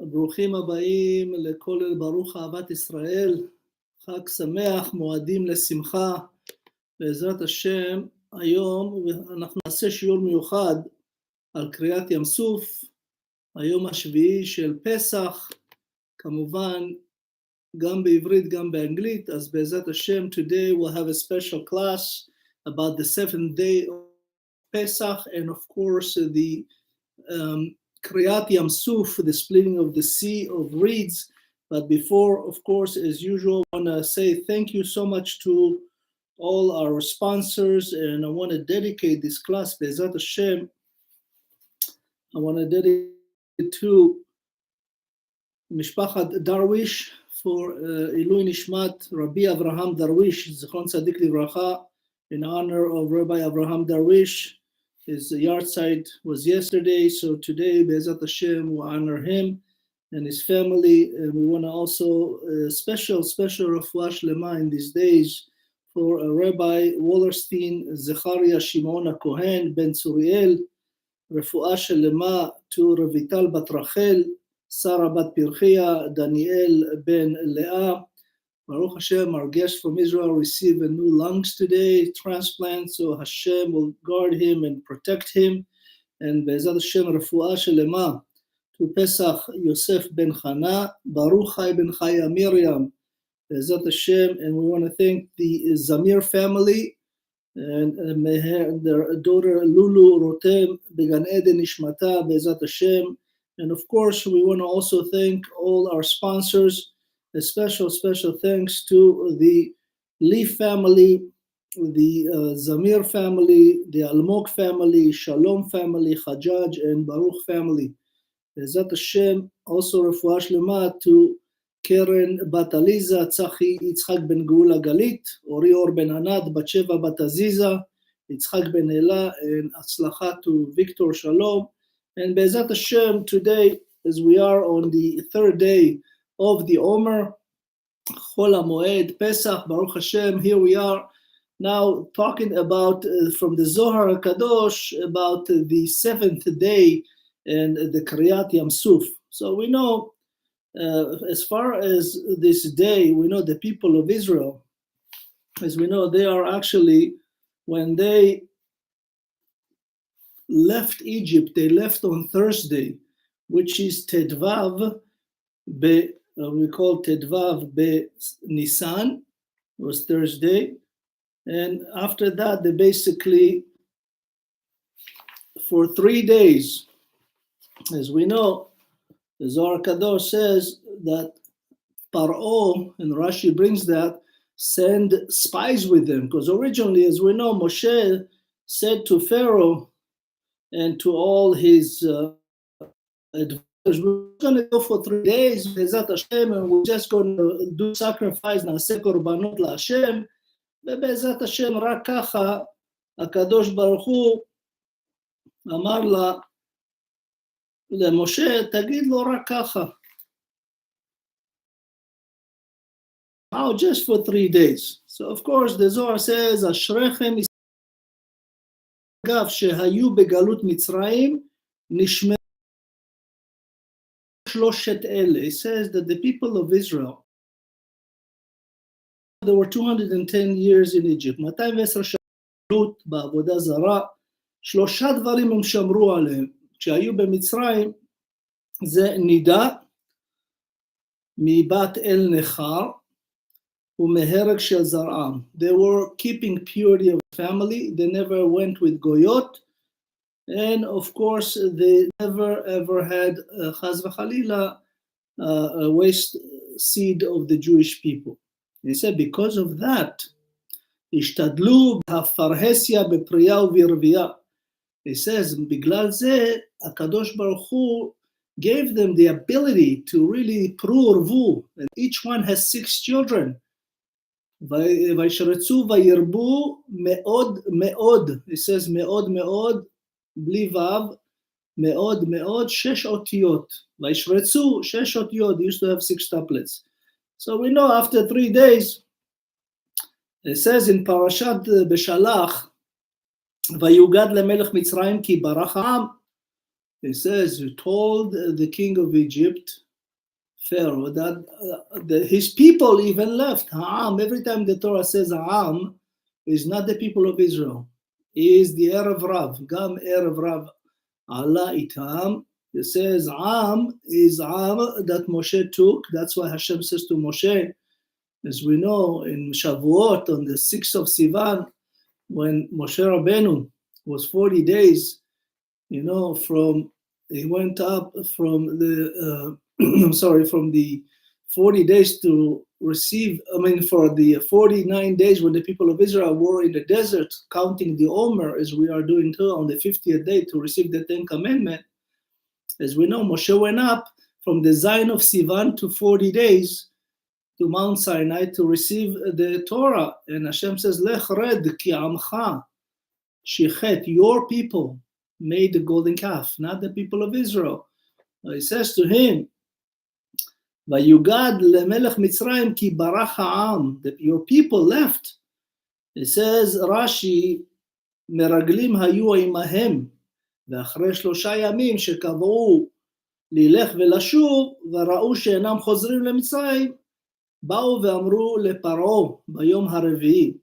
ברוכים הבאים לכולל ברוך אהבת ישראל, חג שמח, מועדים לשמחה, בעזרת השם. היום אנחנו נעשה שיעור מיוחד על קריעת ים סוף, היום השביעי של פסח, כמובן גם בעברית גם באנגלית, אז בעזרת השם, today we'll have a special class about the seventh day of Pesach, and of course the Kiriat Yam Suf, the splitting of the sea of reeds. But before, of course, as usual, I want to say thank you so much to all our sponsors, and I want to dedicate this class, Be'ezrat Hashem, I want to dedicate it to Mishpachat Darwish for לעילוי נישמת Rabbi Avraham Darwish, Zichron Tzadik Livracha, in honor of Rabbi Avraham Darwish. His yahrzeit was yesterday, so today, Be'ezrat Hashem, we'll honor him and his family. And we want to also special Rafua Shlema in these days for Rabbi Wallstein, Zechariah, Shimon, הכוהן, Ben צריאל, Rafua Shlema to רויטל bat Rachel, Sarah bat Purchia, Daniel ben Leah. Baruch Hashem, our guest from Israel received a new lungs today, transplant, so Hashem will guard him and protect him. And Be'ezrat Hashem, Refuah Shelema to Pesach Yosef ben Chana, Baruch Chai ben Chaya Miriam, Be'ezrat Hashem. And we want to thank the Zmir family and their daughter Lulu Rotem, Began Eden Nishmata, Be'ezrat Hashem. And of course, we want to also thank all our sponsors. A special thanks to the Leaf family, the Zmir family, the Almog family, Shalom family, Hajjaj and Baruch family. Be'ezrat Hashem, also Refuah Shlema to Keren bat Aliza, Tzachi Yitzchak ben Geula Galit, Ori Or ben Anad, Batsheva bat Aziza, Yitzchak ben Ela, and Atzlacha to Victor Shalom. And Be'ezrat Hashem, today, as we are on the third day of the Omer, Chol HaMoed, Pesach, Baruch Hashem, here we are now talking about, from the Zohar HaKadosh, about the seventh day and the Kiriat Yam Suf. So we know, as far as this day, we know the people of Israel, as we know, they are actually, when they left Egypt, they left on Thursday, which is Tedvav, we call Tedvav Be Nisan, was Thursday, and after that they basically, for 3 days, as we know, the Zohar Kadosh says that Paro, and Rashi brings that, send spies with them, because originally, as we know, Moshe said to Pharaoh and to all his advisors, we're going to go for 3 days, Be'ezrat Hashem, and we're just going to do sacrifice, נעשה קורבנות להשם, ובעזרת השם, רק ככה, הקדוש ברוך הוא אמר למשה, תגיד לו רק ככה. How? Just for 3 days. So of course, the Zohar says, אשריכם אגב שהיו בגלות מצרים, נשמעו שלושת אלה. It says that the people of Israel, there were 210 years in Egypt, 210 שנות בעבודה זרה, 3 דברים הם שמרו עליהם. כשהיו במצרים, זה נידה, מבת אל נחר, ומהרג של זרעם. They were keeping purity of family, they never went with goyot, and of course, they never ever had chaz v'chalila, a waste seed of the Jewish people. He said, because of that, השתדלו בהפרהסיה, בפריה וברבייה. He says, בגלל זה, הקדוש ברוך הוא gave them the ability to really פרו ורבו, and each one has 6 children. וישרצו וירבו מאוד מאוד, he says מאוד מאוד, בלי וו, מאוד מאוד, 6 אותיות. וישרצו 6 אותיות, they used to have 6 tuplets. So we know after 3 days, it says in Parashat Beshalach, ויוגד למלך מצרים כי ברח העם. It says, you told the king of Egypt, Pharaoh, that his people even left. Ha'am, every time the Torah says Ha'am, is not the people of Israel. Is the Erev Rav, Gam Erev Rav, Allah itam. It says Am is Am that Moshe took. That's why Hashem says to Moshe, as we know in Shavuot on the 6th of Sivan, when Moshe Rabbeinu was 40 days, he went up from the, from the 40 days to receive, for the 49 days when the people of Israel were in the desert, counting the Omer, as we are doing too, on the 50th day to receive the 10 Commandments. As we know, Moshe went up from the Zion of Sivan to 40 days to Mount Sinai to receive the Torah. And Hashem says, Lech red ki amcha shichet, your people made the golden calf, not the people of Israel. He says to him, Vayugad lemelech Mitzrayim ki barach ha'am, that your people left. It says, Rashi, meraglim hayu imahem, ואחרי 3 ימים שקבעו ללך ולשוב, וראו שאינם חוזרים למצרים, באו ואמרו לפרעה ביום הרביעי.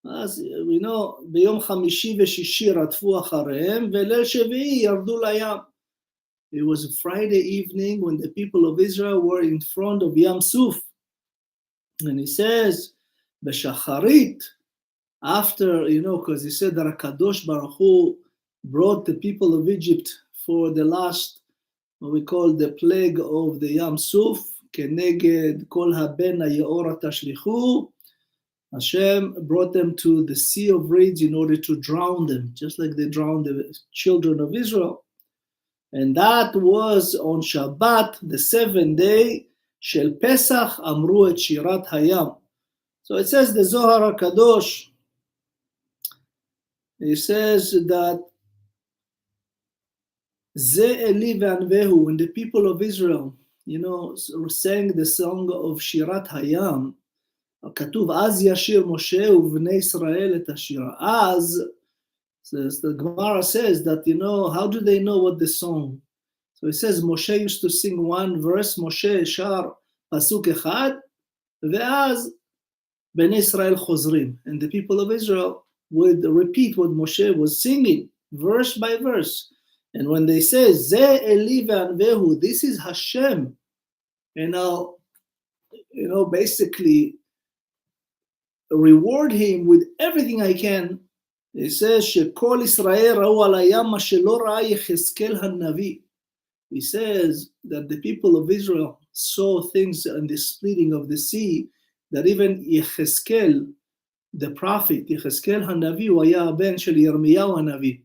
אז ביום חמישי ושישי רדפו אחריהם, וליל שביעי ירדו לים. It was a Friday evening when the people of Israel were in front of YAM SUF. And he says, Beshacharit, after, because he said that HaKadosh Baruch Hu brought the people of Egypt for the last, what we call the plague of the YAM SUF, Keneged Kol Haben HaYeor Tashlichu. Hashem brought them to the Sea of Reeds in order to drown them, just like they drowned the children of Israel. And that was on Shabbat, the 7th day, Shel Pesach, Amru et Shirat Hayam. So it says the Zohar HaKadosh, it says that Ze Eli ve'anvehu, when the people of Israel, sang the song of Shirat Hayam, כתוב, אז ישיר משה ובני ישראל את השירה. אז, the Gemara says that, how do they know what the song? So it says, Moshe used to sing one verse, Moshe שר פסוק אחד, ואז בני ישראל חוזרים. And the people of Israel would repeat what Moshe was singing, verse by verse. And when they say, Ze Eli ve'anvehu, this is Hashem. And now, basically, reward him with everything I can. It says, Shekol Israel ra'u al hayam ma shelo ra'a Yecheskel hanavi. He says that the people of Israel saw things in the splitting of the sea that even Yecheskel, the prophet, Yecheskel hanavi, הוא היה הבן של ירמיהו הנביא.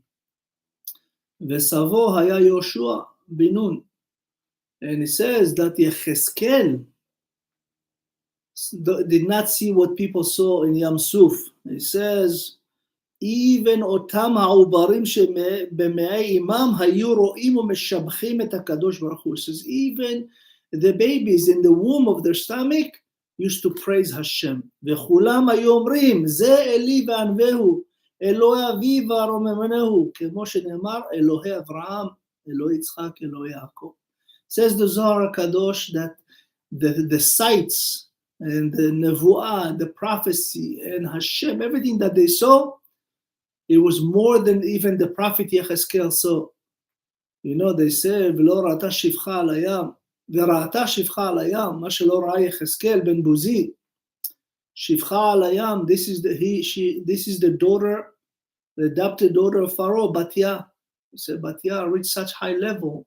וסבו היה יהושע בן נון. And he says that Yecheskel did not see what people saw in YAM SUF. He says, even אותם העוברים שבמעי אימם היו רואים ומשבחים את הקדוש ברוך הוא. He says, even the babies in the womb of their stomach used to praise Hashem. וכולם היו אומרים, זה אלי וענווהו, אלוהי אבי וארוממנו, כמו שנאמר, אלוהי אברהם, אלוהי יצחק, אלוהי יעקב. Says the Zohar HaKadosh that the sights and the nevuah, the prophecy, and Hashem, everything that they saw, it was more than even the prophet Yecheskel saw. They say, ולא ראתה שפחה על הים, וראתה שפחה על הים, מה שלא ראה יחזקאל בן בוזי, שפחה על הים, this is the daughter, the adopted daughter of Pharaoh, Batya. He said, Batya reached such high level.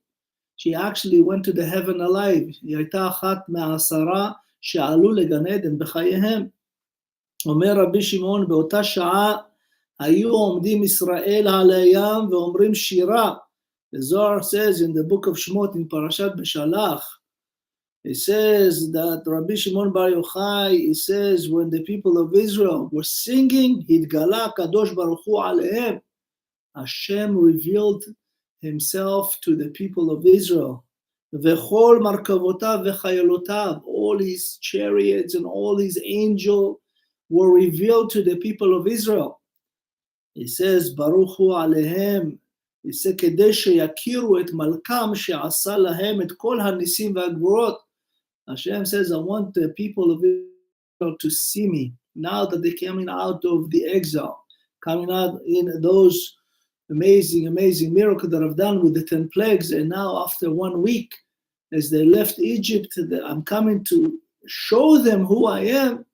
She actually went to the heaven alive. היא הייתה אחת מהעשרה שעלו לגן עדן בחייהם. אומר רבי שמעון, באותה שעה היו עומדים ישראל על הים ואומרים שירה. The Zohar says in the book of Shmot in Parashat Beshalach, it says that Rabbi Shimon Bar Yochai, he says when the people of Israel were singing, התגלה הקדוש ברוך הוא עליהם. Hashem revealed himself to the people of Israel. וכל מרכבותיו וחיילותיו, all his chariots and all his angels were revealed to the people of Israel. He says, ברוך הוא עליהם. He said, כדי שיכירו את מלכם שעשה להם את כל הניסים והגבורות. Hashem says, I want the people of Israel to see me now that they're coming out of the exile, coming out in those amazing miracles that I've done with the 10 plagues. And now after 1 week, as they left Egypt, I'm coming to show them who I am.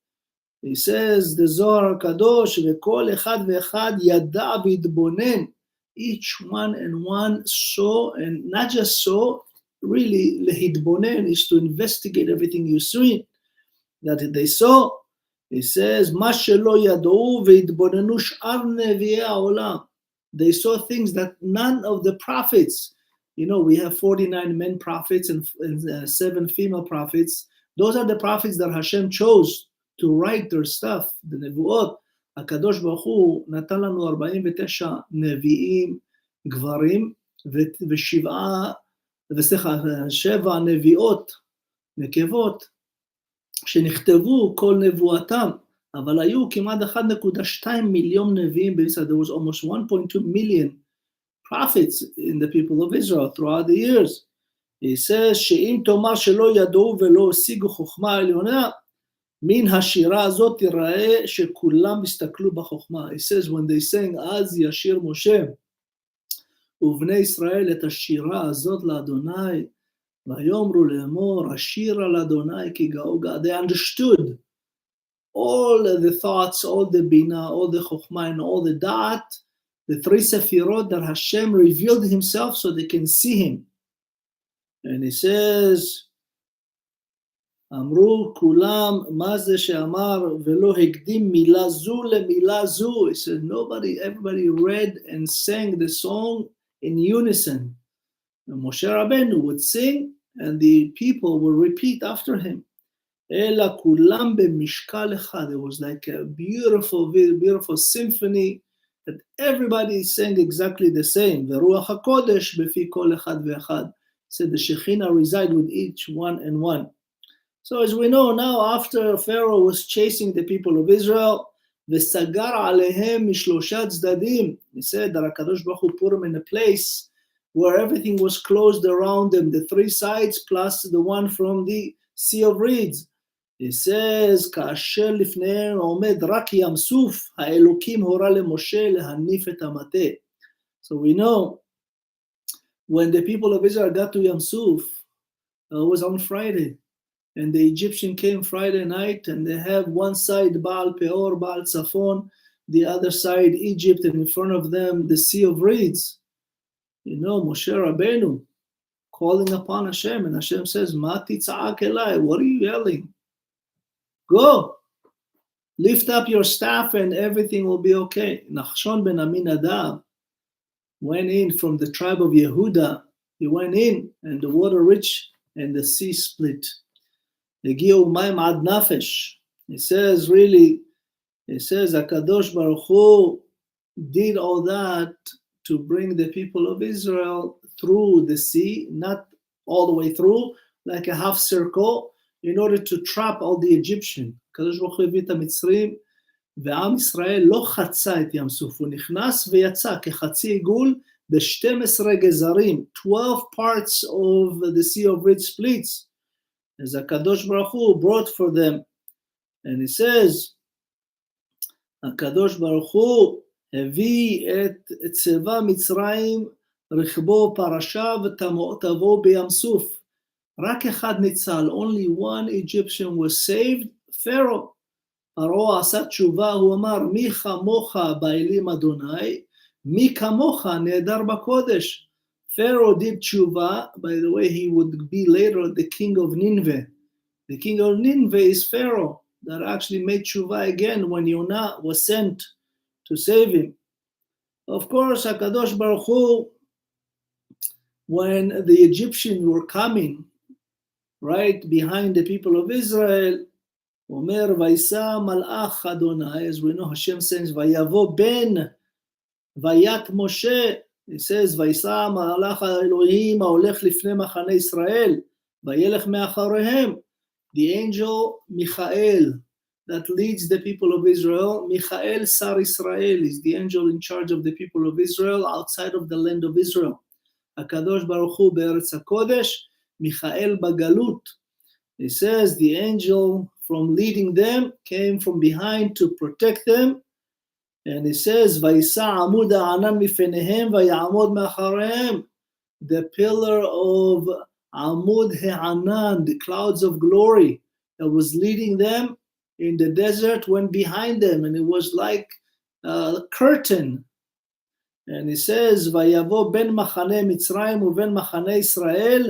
He says, the Zohar Kadosh, וכל אחד ואחד ידע והתבונן. Each one and one saw, and not just saw, really, להתבונן is to investigate everything you see, that they saw. He says, מה שלא ידעו והתבוננו שאר נביאי העולם. They saw things that none of the prophets, you know, we have 49 men prophets and 7 female prophets. Those are the prophets that Hashem chose to write their stuff, the נבואות. הקדוש ברוך הוא נתן לנו 49 נביאים גברים ושבע נביאות נקבות שנכתבו כל נבואתם, אבל היו כמעט 1.2 מיליון נביאים בישראל. There was almost 1.2 million prophets in the people of Israel throughout the years. He says שאם תאמר שלא ידעו ולא השיגו חוכמה עליונה, מן השירה הזאת תראה שכולם הסתכלו בחוכמה. He says when they sang אז ישיר משה ובני ישראל את השירה הזאת לאדוני ויאמרו לאמור השיר על אדוני כי גאו גא. They understood all the thoughts, all the bina, all the chokhmah, and all the da'at, the 3 sefirot that Hashem revealed himself so they can see him. And he says, אמרו כולם, מה זה שאמר ולא הקדים מילה זו למילה זו. He said, everybody read and sang the song in unison. And Moshe Rabbeinu would sing and the people would repeat after him. אלא כולם במשקל אחד. It was like a beautiful symphony that everybody sang exactly the same. ורוח הקודש בפי כל אחד ואחד. Said the Shekhinah reside with each one and one. So as we know now, after Pharaoh was chasing the people of Israel, וסגר עליהם משלושה צדדים, he said that HaKadosh Baruch Hu put them in a place where everything was closed around them, the 3 sides plus the one from the Sea of Reeds. He says, כאשר לפניהם עומד רק ים סוף, האלוקים הורה למשה להניף את המטה. So we know when the people of Israel got to Yam Suf, it was on Friday. And the Egyptian came Friday night, and they have one side Baal Peor, Baal Tzafon, the other side Egypt, and in front of them the Sea of Reeds. You know, Moshe Rabbeinu calling upon Hashem, and Hashem says, Ma titza'ak elai, what are you yelling? Go, lift up your staff and everything will be okay. Nachshon ben Aminadab went in from the tribe of Yehuda. He went in, and the water reached, and the sea split. הגיעו מים עד נפש. He says HaKadosh Baruch Hu did all that to bring the people of Israel through the sea, not all the way through, like a half circle, in order to trap all the Egyptians. הקדוש ברוך הוא הביא את המצרים, ועם ישראל לא חצה את ים סוף, הוא נכנס ויצא כחצי עיגול ב-12 גזרים, 12 parts of the Sea of Reeds splits. As HaKadosh Baruch Hu brought for them. And he says, HaKadosh Baruch Hu הביא את צבא מצרים רכבו פרשה ותבוא בים סוף. רק אחד ניצל, only one Egyptian was saved, Pharaoh. פרעה עשה תשובה, הוא אמר, מי כמוך באלים אדוני, מי כמוך נהדר בקודש. Pharaoh did tshuva. By the way, he would be later the king of Nineveh. The king of Nineveh is Pharaoh that actually made tshuva again when Yonah was sent to save him. Of course, HaKadosh Baruch Hu, when the Egyptians were coming right behind the people of Israel, Omer Vaisa Malach Adonai, as we know, Hashem sends Vayavo Ben Vayat Moshe. It says, ויסע מלאך האלוהים ההולך לפני מחנה ישראל, וילך מאחוריהם. The angel Michael that leads the people of Israel, Michael Sar Israel, is the angel in charge of the people of Israel outside of the land of Israel. הקדוש ברוך הוא בארץ הקודש, מיכאל בגלות. It says the angel from leading them came from behind to protect them. And it says, "Vayisa amud ha'anan mifenehem vayamod me'acharehem." The pillar of Amud Ha'anan, the clouds of glory that was leading them in the desert, went behind them, and it was like a curtain. And it says, "Vayavo ben machane Mitzrayim uben machane Israel,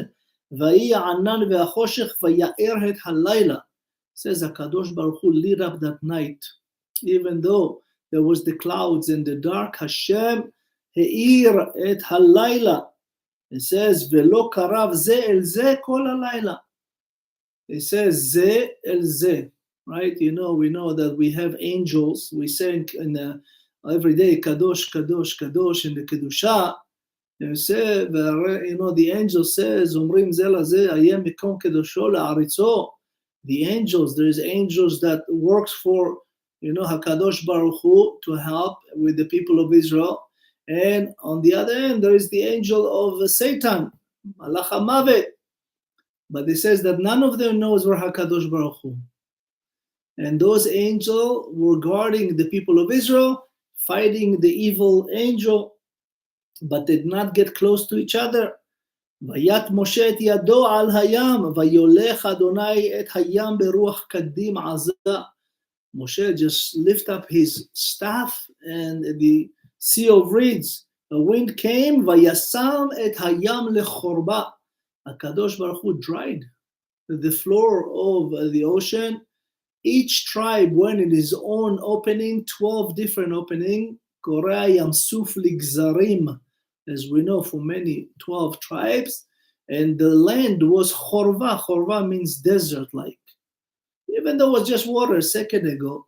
vayi ha'anan ve'achoshech vaya'er et halayla." It says, HaKadosh Baruch Hu lit up that night, even though there was the clouds and the dark. Hashem ha'ir et halayla. It says, "Velo karav ze el ze kol halayla." It says, "Ze el ze," right? You know, we know that we have angels. We say every day, "Kadosh, Kadosh, Kadosh," in the Kedusha. And say, you know, the angel says, "Umrim ze la ze, ayem mikom kedosho la'aritzo." The angels, there's angels that works for, you know, HaKadosh Baruch Hu to help with the people of Israel. And on the other end, there is the angel of Satan, Malach HaMavet. But it says that none of them knows where HaKadosh Baruch Hu. And those angels were guarding the people of Israel, fighting the evil angel, but did not get close to each other. Vayat Moshe et yado al hayam, vayolech Adonai et hayam beruach kadim azah. Moshe just lift up his staff, and the sea of reeds, a wind came, vayasam et hayam lechorba. HaKadosh Baruch Hu dried the floor of the ocean. Each tribe went in his own opening, 12 different openings. Koriat YAM SUF ligzarim, as we know, for many 12 tribes. And the land was chorva. Chorva means desert-like. Even though it was just water a second ago.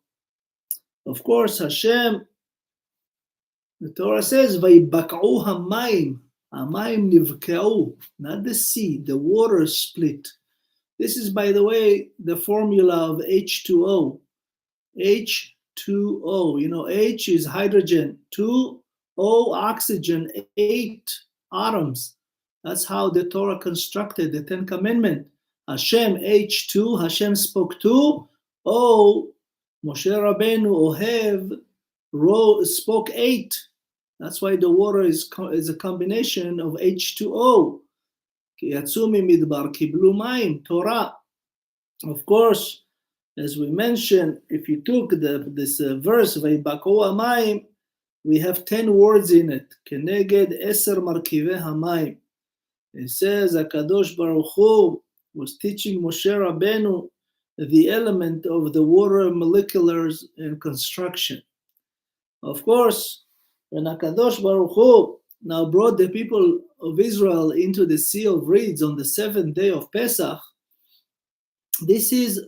Of course, Hashem, the Torah says, "Vayibak'u hamayim." Hamayim nivka'u, not the sea, the water split. This is, by the way, the formula of H2O. H2O, you know, H is hydrogen, 2O oxygen, 8 atoms. That's how the Torah constructed the 10 Commandments. Hashem, H2, Hashem spoke 2, O, Moshe Rabbeinu, Ohev, spoke 8. That's why the water is a combination of H2O. Yatsu mimidbar kiblu mayim, Torah. Of course, as we mentioned, if you took this verse, Vayibak'u hamayim, we have 10 words in it. Keneged eser markivei hamayim. It says HaKadosh Baruch Hu was teaching Moshe Rabbeinu the element of the water moleculars and construction. Of course, when HaKadosh Baruch Hu now brought the people of Israel into the Sea of Reeds on the 7th day of Pesach, this is,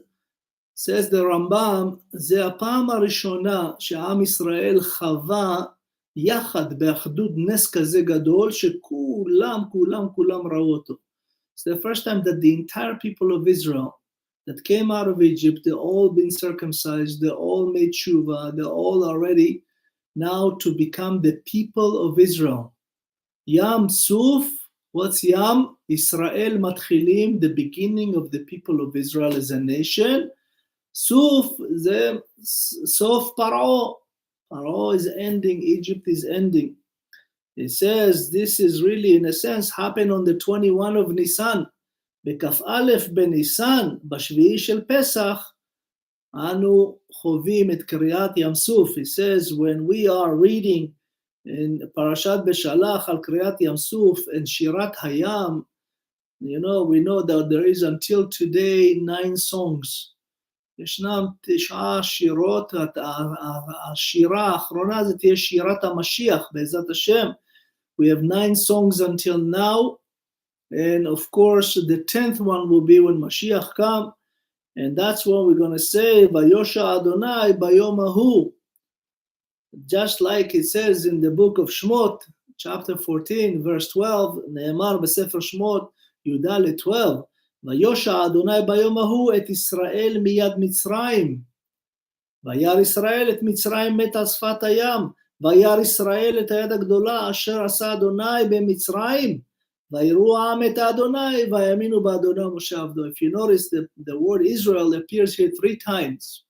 says the Rambam, זה הפעם הראשונה שעם ישראל חווה יחד באחדות נס כזה גדול שכולם ראו אותו. It's the first time that the entire people of Israel that came out of Egypt, they all been circumcised, they all made tshuva, they all are ready now to become the people of Israel. YAM SUF, what's YAM? Israel matchilim, the beginning of the people of Israel as a nation. SUF, the Sof Paro. Paro is ending, Egypt is ending. It says this is really, in a sense, happened on the 21 of Nisan. בכ"א בניסן, בשביעי של פסח, אנו חווים את קריעת ים סוף. It says when we are reading in פרשת בשלח על קריעת ים סוף and שירת הים, you know, we know that there is until today 9 songs. ישנם 9 שירות, השירה האחרונה זה תהיה שירת המשיח, בעזרת השם. We have 9 songs until now, and of course the 10th one will be when Mashiach comes, and that's when we're going to say, Vayosha Adonai bayom hahu. Just like it says in the book of Shmot, chapter 14, verse 12, נאמר בספר שמות, י"ד 12, ויושע אדוני ביום ההוא את ישראל מיד מצרים. וירא ישראל את מצרים מת על שפת הים, וירא ישראל את היד הגדולה אשר עשה אדוני במצרים, ויראו העם את אדוני ויאמינו באדוני ומשה עבדו. If you notice the word Israel appears here 3 times.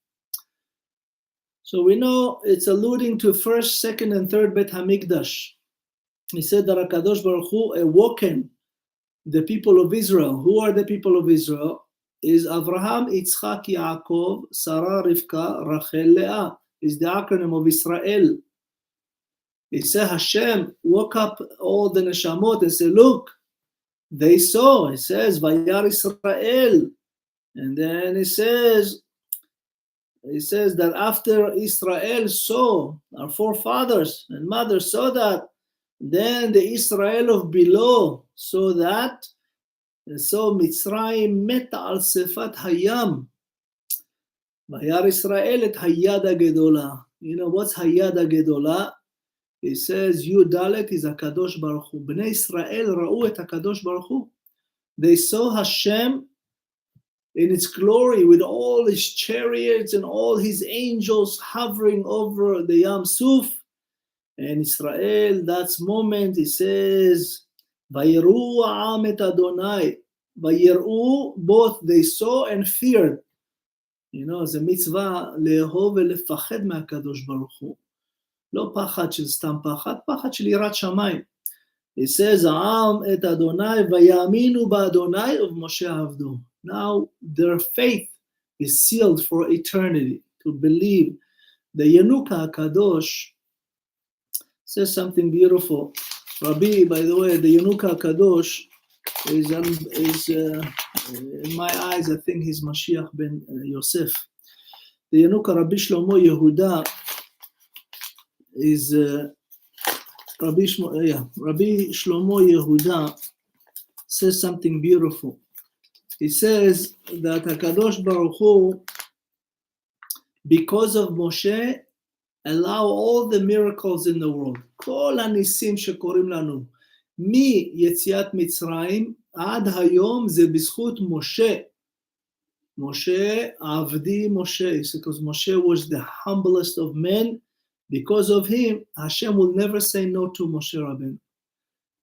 So we know it's alluding to first, second, and third Bet HaMikdash. He said that HaKadosh Baruch Hu awoken the people of Israel. Who are the people of Israel? Is Abraham, Yitzchak, Yaakov, Sarah, Rivka, Rachel, Leah. Is the acronym of Israel. He said Hashem woke up all the neshamot and said, look, they saw. He says, Vayar Israel. And then he says that after Israel saw, our forefathers and mothers saw that, then the Israel of below saw that, and so Mitzrayim meta al sefat hayam. Vayar Israel et hayad gedola. You know what's hayad gedola? He says, Yudalet is HaKadosh Baruch Hu. Bnei Israel ra'u et HaKadosh Baruch Hu. They saw Hashem in its glory with all his chariots and all his angels hovering over the YAM SUF. And Israel, that's moment, he says, Vayiru ha'am et Adonai. Vayiru, both they saw and feared. You know, the mitzvah le'ehov ve'lefached me'HaKadosh Baruch Hu. לא פחד של סתם פחד, פחד של יראת שמיים. It says, העם את אדוני ויאמינו באדוני ובמשה עבדו. Now their faith is sealed for eternity, to believe. The Yanuka HaKadosh says something beautiful. Rabbi, by the way, the Yanuka HaKadosh is in my eyes, I think he's Mashiach ben Yosef. The Yanuka Rabbi Shlomo Yehuda is Rabbi Shlomo Yehuda says something beautiful. He says that HaKadosh Baruch Hu, because of Moshe, allow all the miracles in the world. כל הניסים שקוראים לנו, מיציאת מצרים עד היום זה בזכות משה. משה, עבדי משה, because Moshe was the humblest of men. Because of him, Hashem will never say no to Moshe Rabbeinu.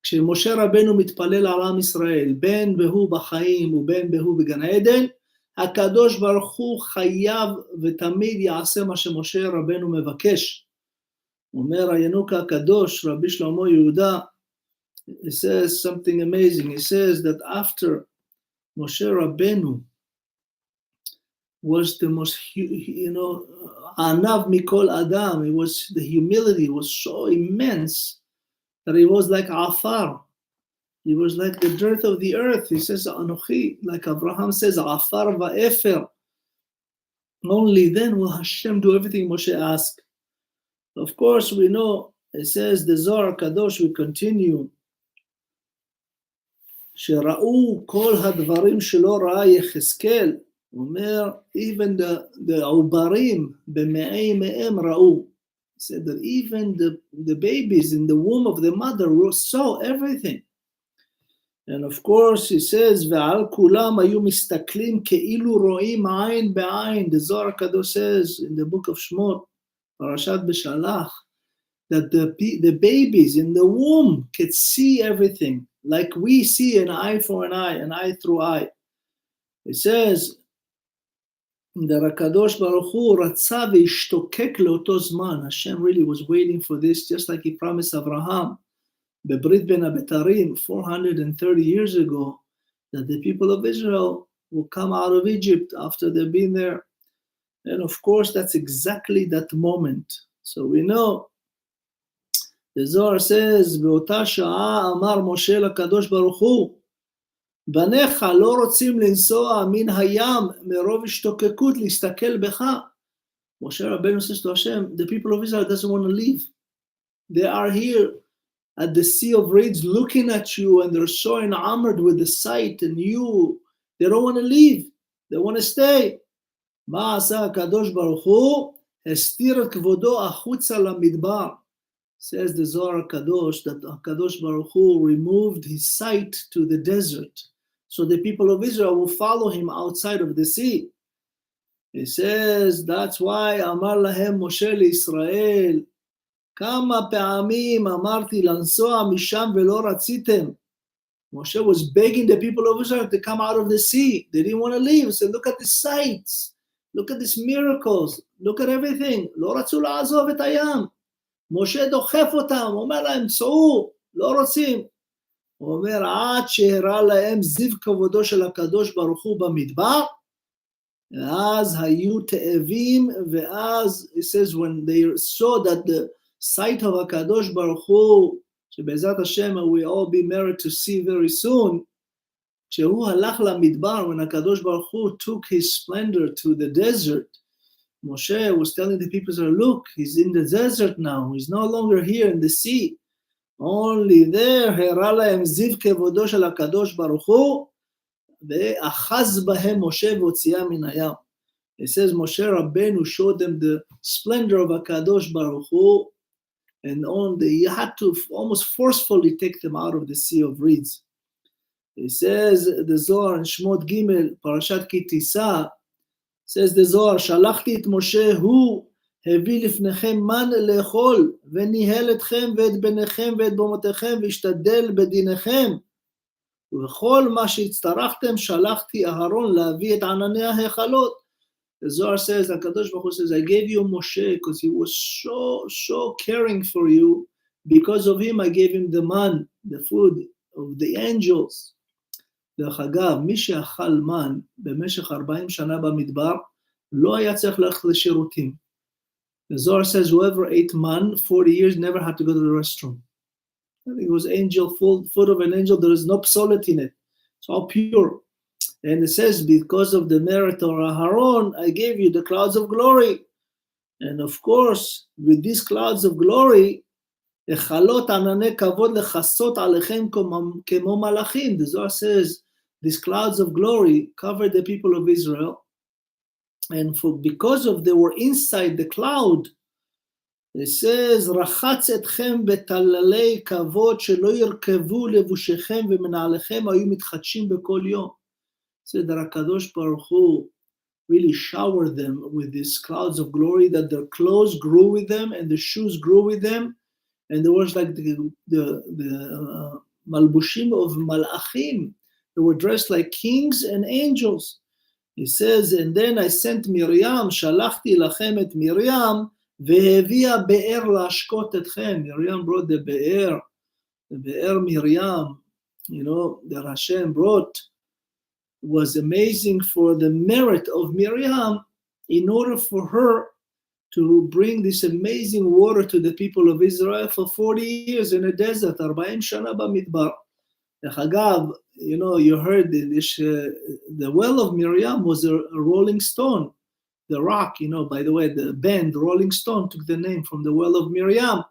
כשמשה רבנו מתפלל על עם ישראל, בין והוא בחיים ובין והוא בגן עדן, הקדוש ברוך הוא חייב ותמיד יעשה מה שמשה רבנו מבקש. אומר הינוק הקדוש, רבי שלמה יהודה, he says something amazing. He says that after Moshe Rabbeinu was the most, Anav Mikol Adam, it was, the humility was so immense that he was like Afar. He was like the dirt of the earth. He says, Anochi, like Abraham says, Afar va'efer. Only then will Hashem do everything Moshe asked. Of course, we know, it says, the Zohar Kadosh will continue. שראו כל הדברים שלא ראה יחזקאל, אומר, even the עוברים במעי מאם ראו. He said that even the babies in the womb of the mother saw everything. And of course he says, ועל כולם היו מסתכלים כאילו רואים עין בעין. The Zohar Kadosh says in the book of Shmot, Parashat Beshalach, that the babies in the womb could see everything, like we see an eye for an eye through eye. It says, that HaKadosh Baruch Hu רצה והשתוקק לאותו זמן. Hashem really was waiting for this, just like he promised Abraham, בברית בין הבתרים, 430 years ago, that the people of Israel will come out of Egypt after they've been there. And of course, that's exactly that moment. So we know, the Zohar says, באותה שעה אמר משה לקדוש ברוך הוא, בניך לא רוצים לנסוע מן הים מרוב השתוקקות להסתכל בך. Moshe Rabbeinu says to Hashem, the people of Israel doesn't want to leave. They are here at the sea of reeds looking at you, and they're so enamored with the sight and you. They don't want to leave. They want to stay. מה עשה הקדוש ברוך הוא? הסתיר את כבודו החוצה למדבר. Says the Zohar Kadosh that Kadosh Baruch Hu removed his sight to the desert, so the people of Israel will follow him outside of the sea. He says that's why Amar lahem Moshe לישראל, כמה פעמים אמרתי לנסוע משם ולא רציתם. Moshe was begging the people of Israel to come out of the sea. They didn't want to leave. He said, look at the sights. Look at these miracles. Look at everything. לא רצו לעזוב את הים. משה דוחף אותם, אומר להם, צאו, לא רוצים. הוא אומר, עד שהראה להם זיו כבודו של הקדוש ברוך הוא במדבר, ואז היו תאבים, ואז, it says, when they saw that the sight of הקדוש ברוך הוא, שבעזרת השם we all be married to see very soon, כשהוא הלך למדבר, when הקדוש ברוך הוא took his splendor to the desert, Moshe was telling the people, look, he's in the desert now, he's no longer here in the sea, only there, הראה להם זיו כבודו של הקדוש ברוך הוא, ואחז בהם משה והוציאה מן הים. It says, Moshe Rabbeinu showed them the splendor of הקדוש ברוך הוא, and you had to almost forcefully take them out of the sea of reeds. It says, the Zohar in Shmot Gimel, Parashat Ki Tisa, says the Zohar, שלחתי את משה, הוא הביא לפניכם מן לאכול, וניהל אתכם ואת בניכם ואת במותיכם, והשתדל בדינכם. ובכל מה שהצטרכתם, שלחתי אהרון להביא את ענני ההיכלות. The Zohar says, HaKadosh Baruch Hu says, I gave you Moshe because he was so caring for you. Because of him, I gave him the man, the food of the angels. דרך אגב, מי שאכל מן במשך 40 שנה במדבר, לא היה צריך ללכת לשירותים. The Zohar says, whoever ate man 40 years never had to go to the restroom. I think it was food of an angel, there is no psolet in it. It's all pure. And it says, because of the merit of Aharon, I gave you the clouds of glory. And of course, with these clouds of glory, החלות ענני כבוד לחסות עליכם כמו מלאכים. The Zohar says, these clouds of glory covered the people of Israel. And because of they were inside the cloud, it says, רחץ אתכם בטללי כבוד שלא ירכבו לבושיכם ומנעליכם היו מתחדשים בכל יום. So that HaKadosh Baruch Hu really showered them with these clouds of glory, that their clothes grew with them and the shoes grew with them, and there was like the malbushim of malachim. They were dressed like kings and angels. He says, and then I sent Miriam, שלחתי לכם את מרים, והביאה באר להשקות אתכם. Miriam brought the באר Miriam, you know, that Hashem brought, was amazing for the merit of Miriam in order for her to bring this amazing water to the people of Israel for 40 years in a desert, 40 שנה במדבר. אגב, you know, you heard this, the well of Miriam was a rolling stone, the rock, you know, by the way, the band Rolling Stone took the name from the well of Miriam.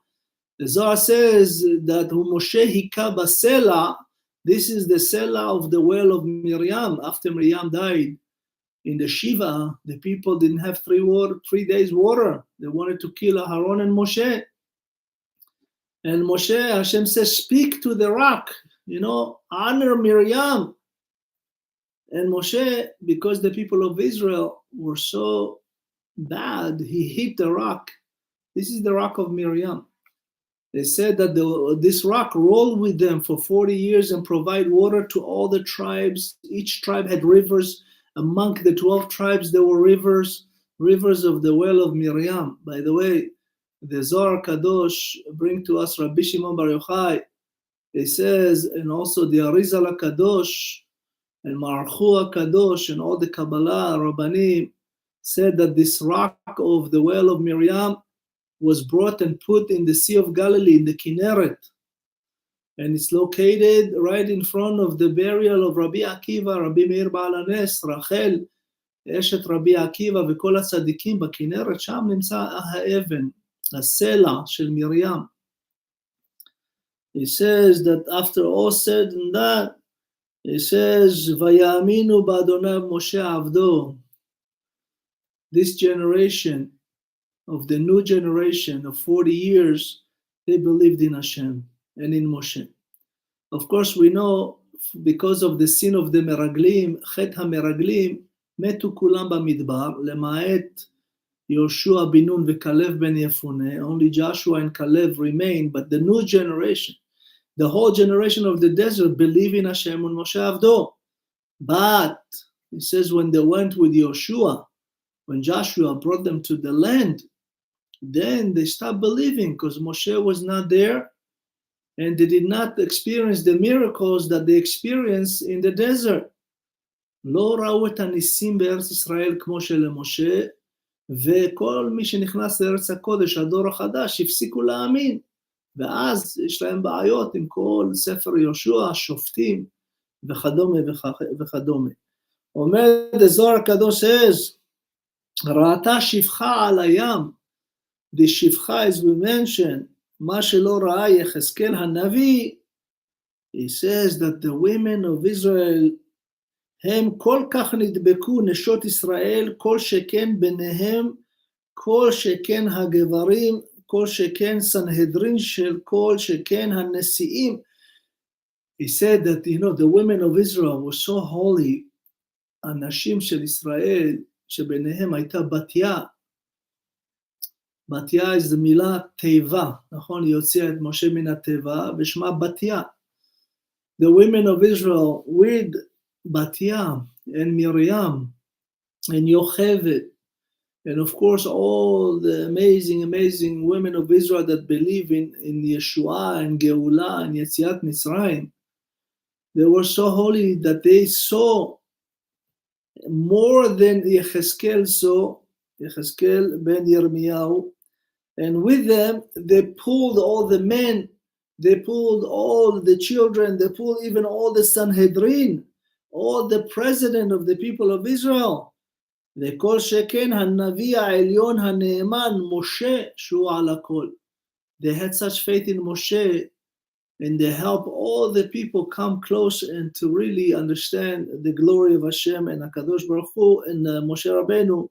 The Zohar says that Moshe hika basela, this is the Sela of the well of Miriam. After Miriam died in the Shiva, the people didn't have 3 days water. They wanted to kill Aharon and Moshe. And Moshe, Hashem says, speak to the rock, you know, honor Miriam. And Moshe, because the people of Israel were so bad, he hit the rock. This is the rock of Miriam. They said that this rock rolled with them for 40 years and provide water to all the tribes. Each tribe had rivers. Among the 12 tribes, there were rivers of the well of Miriam. By the way, the Zohar Kadosh bring to us Rabbi Shimon Bar Yochai. It says, and also the Arizal Kadosh and Marchu Kadosh and all the Kabbalah, Rabbanim, said that this rock of the well of Miriam was brought and put in the Sea of Galilee, in the Kinneret. And it's located right in front of the burial of Rabbi Akiva, Rabbi Meir Baal HaNes, Rachel, אשת רבי עקיבא וכל הצדיקים בכנרת, שם נמצא האבן, הסלע של מרים. It says that after all said and that, it says, ויאמינו באדוני משה עבדו. This generation, of the new generation of 40 years, they believed in Hashem and in Moshe. Of course, we know because of the sin of the Meraglim, Chet HaMeraglim, מתו כולם במדבר, למעט יהושע בן נון וכלב בן יפונה. Only Joshua and Caleb remain, but the new generation, the whole generation of the desert believe in Hashem and Moshe Avdo. But he says when they went with Joshua, when Joshua brought them to the land, then they stopped believing because Moshe was not there and they did not experience the miracles that they experienced in the desert. לא ראו את הניסים בארץ ישראל כמו שלמשה, וכל מי שנכנס לארץ הקודש, הדור החדש, הפסיקו להאמין. ואז יש להם בעיות עם כל ספר יהושע, שופטים וכדומה וכדומה. אומר, the Zohar הקדוש says, ראתה שפחה על הים. The שפחה, as we mentioned, מה שלא ראה יחזקאל הנביא, he says that the women of Israel, הם כל כך נדבקו נשות ישראל, כל שכן ביניהם, כל שכן הגברים, כל שכן סנהדרין של כל שכן הנשיאים. He said that, the women of Israel were so holy, הנשים של ישראל, שביניהם הייתה בתיה. בתיה זה מילה תיבה, נכון? היא הוציאה את משה מן התיבה, ושמה בתיה. The women of Israel with Batya and Miriam and Yocheved, and of course all the amazing women of Israel that believe in Yeshua and Geulah and Yetziat Mitzrayim, they were so holy that they saw more than Yechezkel saw, Yechezkel ben Yirmiyahu, and with them they pulled all the men, they pulled all the children, they pulled even all the Sanhedrin, all the president of the people of Israel. וכל שכן הנביא העליון הנאמן משה שהוא על הכל. They had such faith in Moshe and they helped all the people come close and to really understand the glory of Hashem and HaKadosh Baruch Hu and Moshe Rabbeinu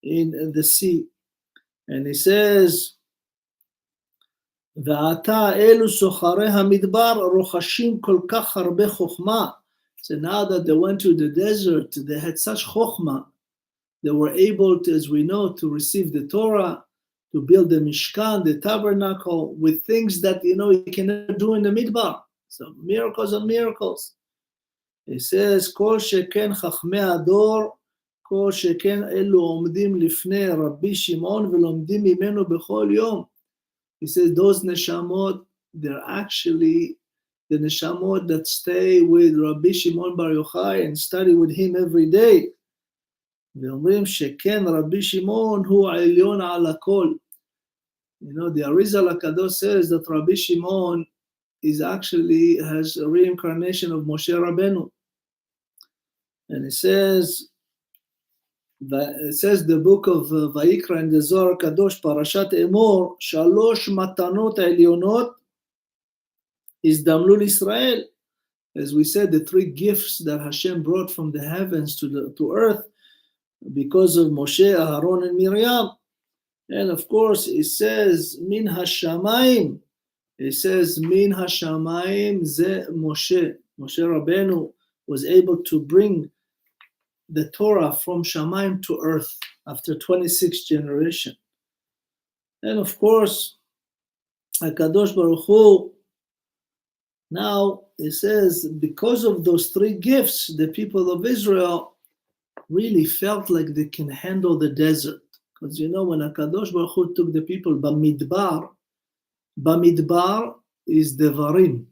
in the sea. And he says, ועתה אלו סוחרי המדבר רוכשים כל כך הרבה חוכמה. So now that they went to the desert, they had such chokhmah. They were able to, as we know, to receive the Torah, to build the Mishkan, the tabernacle, with things that, you cannot do in the Midbar. So miracles and miracles. It says, כל שכן חכמי הדור, כל שכן אלו עומדים לפני רבי שמעון ולומדים ממנו בכל יום. He says, those neshamot, they're actually the neshamot that stay with Rabbi Shimon Bar Yochai and study with him every day. ואומרים שכן רבי שמעון הוא העליון על הכל. The Arizal HaKadosh says that Rabbi Shimon has a reincarnation of Moshe Rabbeinu. And it says the book of Vayikra in the Zohar HaKadosh, Parashat Emor, שלוש מתנות העליונות הזדמנו לישראל. As we said, the three gifts that Hashem brought from the heavens to earth because of Moshe, Aharon, and Miriam. And of course, it says, Min Hashamayim. It says, Min Hashamayim ze Moshe. Moshe Rabbeinu was able to bring the Torah from Shamayim to earth after 26 generations. And of course, HaKadosh Baruch Hu, now it says, because of those three gifts, the people of Israel really felt like they can handle the desert. Because when HaKadosh Baruch Hu took the people, Bamidbar is Devarim.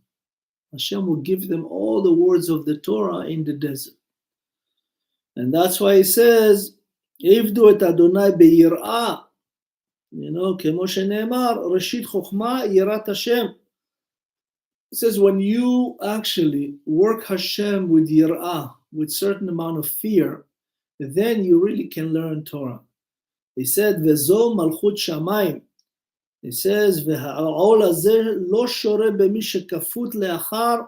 Hashem will give them all the words of the Torah in the desert. And that's why he says, Ivdu et Adonai be'yir'ah. כמו שנאמר, ראשית חוכמה יראת Hashem. It says when you actually work Hashem with yir'ah, with certain amount of fear, then you really can learn Torah. He said, Vezo malchut shamayim. He says, והעול הזה לא שורה במי שכפות לאחר,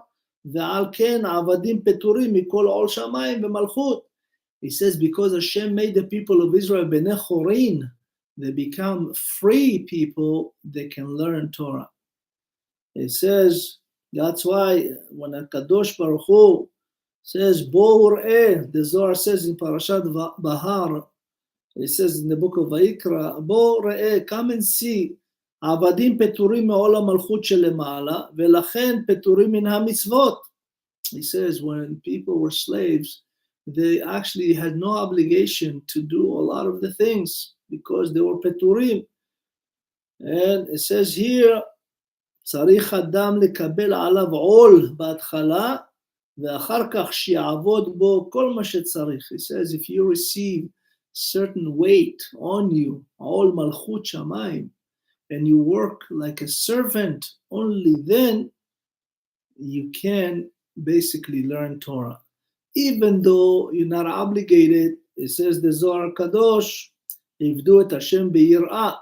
ועל כן עבדים פטורים מכל עול שמיים ומלכות. He says, because Hashem made the people of Israel bnei chorin, they become free people, they can learn Torah. He says, that's why when HaKadosh Baruch Hu says, Bo ur'eh, the Zohar says in Parashat Bahar, it says in the book of Vayikra, Bo ur'eh, come and see העבדים פטורים מעול המלכות שלמעלה, ולכן פטורים מן המצוות. He says when people were slaves, they actually had no obligation to do a lot of the things because they were פטורים. And it says here, צריך אדם לקבל עליו עול בהתחלה, ואחר כך שיעבוד בו כל מה שצריך. He says if you receive certain weight on you, עול מלכות שמיים, and you work like a servant, only then you can basically learn Torah. Even though you're not obligated, it says the Zohar Kadosh, עבדו את השם ביראה.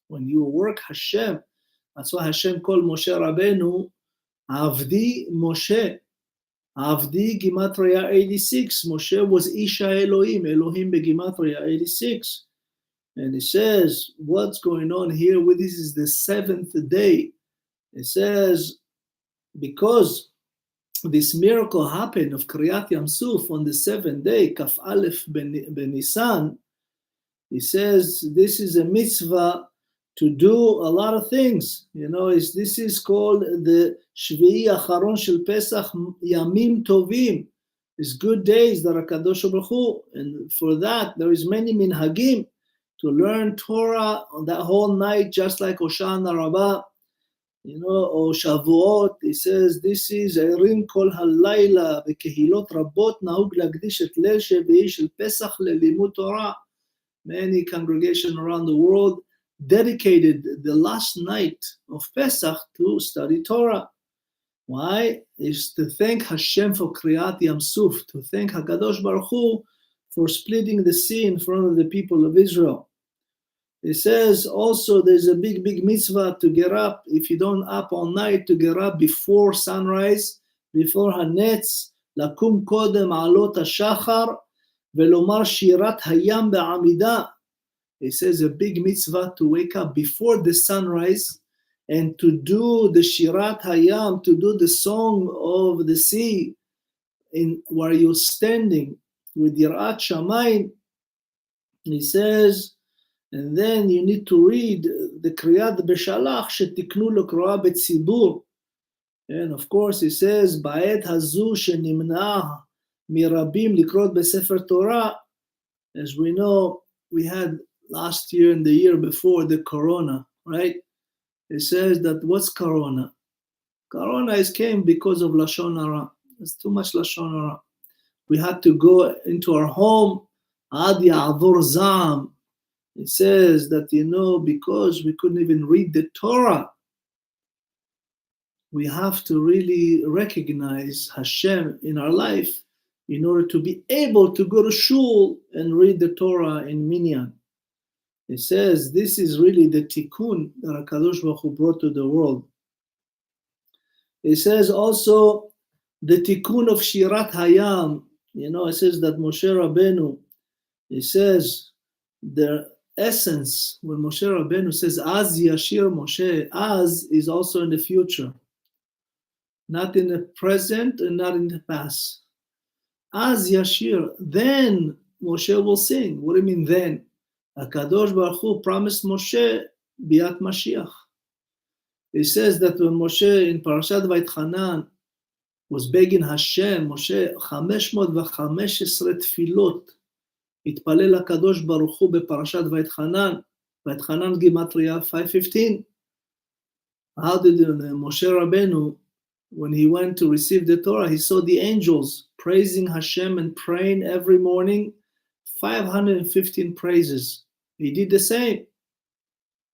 When you work Hashem, that's why Hashem called Moshe Rabbeinu, Avdi Moshe. Avdi Gematria 86. Moshe was Isha Elohim, Elohim beGematria 86. And it says, what's going on here? Well, this is the seventh day. It says, because this miracle happened of Kriat YAM SUF on the seventh day, Kaf Aleph ben Nisan, he says, this is a mitzvah to do a lot of things. You know, this is called the Shbi'y Acharon Shel Pesach Yamim Tovim. It's good days that HaKadosh Baruch Hu, and for that there is many minhagim to learn Torah on that whole night, just like Hoshana Rabbah, you know, or Shavuot. He says this is Erim Kol Halayla Vekehilot Rabot Nahug Lagdish Et Leil Shbi'y Shel Pesach LeLimud Torah. Many congregations around the world dedicated the last night of Pesach to study Torah. Why? Is to thank Hashem for Kriat YAM SUF, to thank HaKadosh Baruch Hu for splitting the sea in front of the people of Israel. It says also there's a big mitzvah to get up, if you don't up all night, to get up before sunrise, before Hanetz, lakum kodem alot hashachar, velomar shirat hayam be'amida. It says a big mitzvah to wake up before the sunrise and to do the Shirat Hayam, to do the song of the sea, in where you're standing with Yirat Shamayim. He says, and then you need to read the Kriyat Beshalach shetiknu lekroa betzibur. And of course he says, Ba'et hazu shenimna mirabim likrot besefer Torah. As we know, we had last year and the year before the corona, right? It says that what's corona? Corona came because of Lashon Hara. There's too much Lashon Hara. We had to go into our home, Ad Ya'avor Zam. It says that, you know, because we couldn't even read the Torah, we have to really recognize Hashem in our life in order to be able to go to shul and read the Torah in Minyan. It says this is really the tikkun that HaKadosh Baruch Hu brought to the world. It says also the tikkun of Shirat Hayam. You know, it says that Moshe Rabbeinu, it says the essence, when Moshe Rabbeinu says, Az Yashir Moshe, Az is also in the future. Not in the present and not in the past. Az Yashir, then Moshe will sing. What do you mean then? HaKadosh Baruch Hu promised Moshe Biat Mashiach. He says that when Moshe in Parashat Vayitchanan was begging Hashem, Moshe 515 tefilot התפלל לקדוש ברוך הוא בפרשת וייתחנן, וייתחנן גימטריה 515. How did Moshe Rabbeinu, when he went to receive the Torah, he saw the angels praising Hashem and praying every morning, 515 praises. He did the same.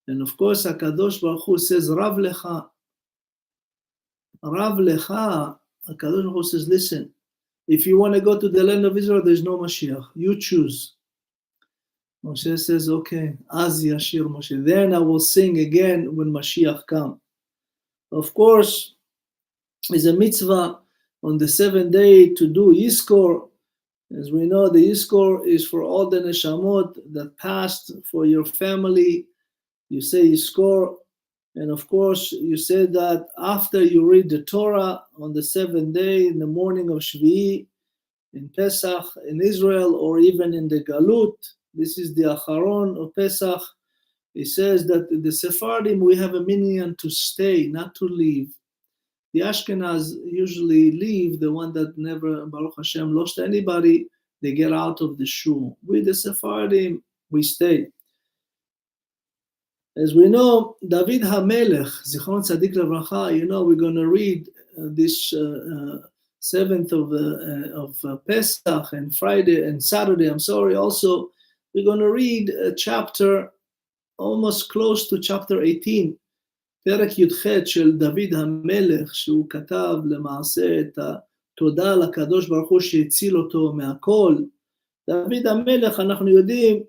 And of course, HaKadosh Baruch Hu says, Rav Lecha. Rav Lecha, HaKadosh Baruch Hu says, listen, if you want to go to the land of Israel, there's no Mashiach. You choose. Moshe says, okay, Az Yashir Moshe. Then I will sing again when Mashiach comes. Of course, it's a mitzvah on the seventh day to do Yizkor. As we know, the Yizkor is for all the neshamot that passed for your family. You say Yizkor. And of course, you say that after you read the Torah on the seventh day, in the morning of Shbi'y, in Pesach, in Israel, or even in the Galut. This is the Acharon of Pesach. He says that the Sephardim, we have a minyan to stay, not to leave. The Ashkenaz usually leave, the one that never, Baruch Hashem, lost anybody, they get out of the shul. With the Sephardim, we stay. As we know, David HaMelech, Zichron Tzadik Levracha, we're going to read this 7th of Pesach and Friday and Saturday, also, we're going to read a chapter almost close to chapter 18, פרק י"ח של דוד המלך, שהוא כתב למעשה את התודה לקדוש ברוך הוא שהציל אותו מהכל. דוד המלך, אנחנו יודעים,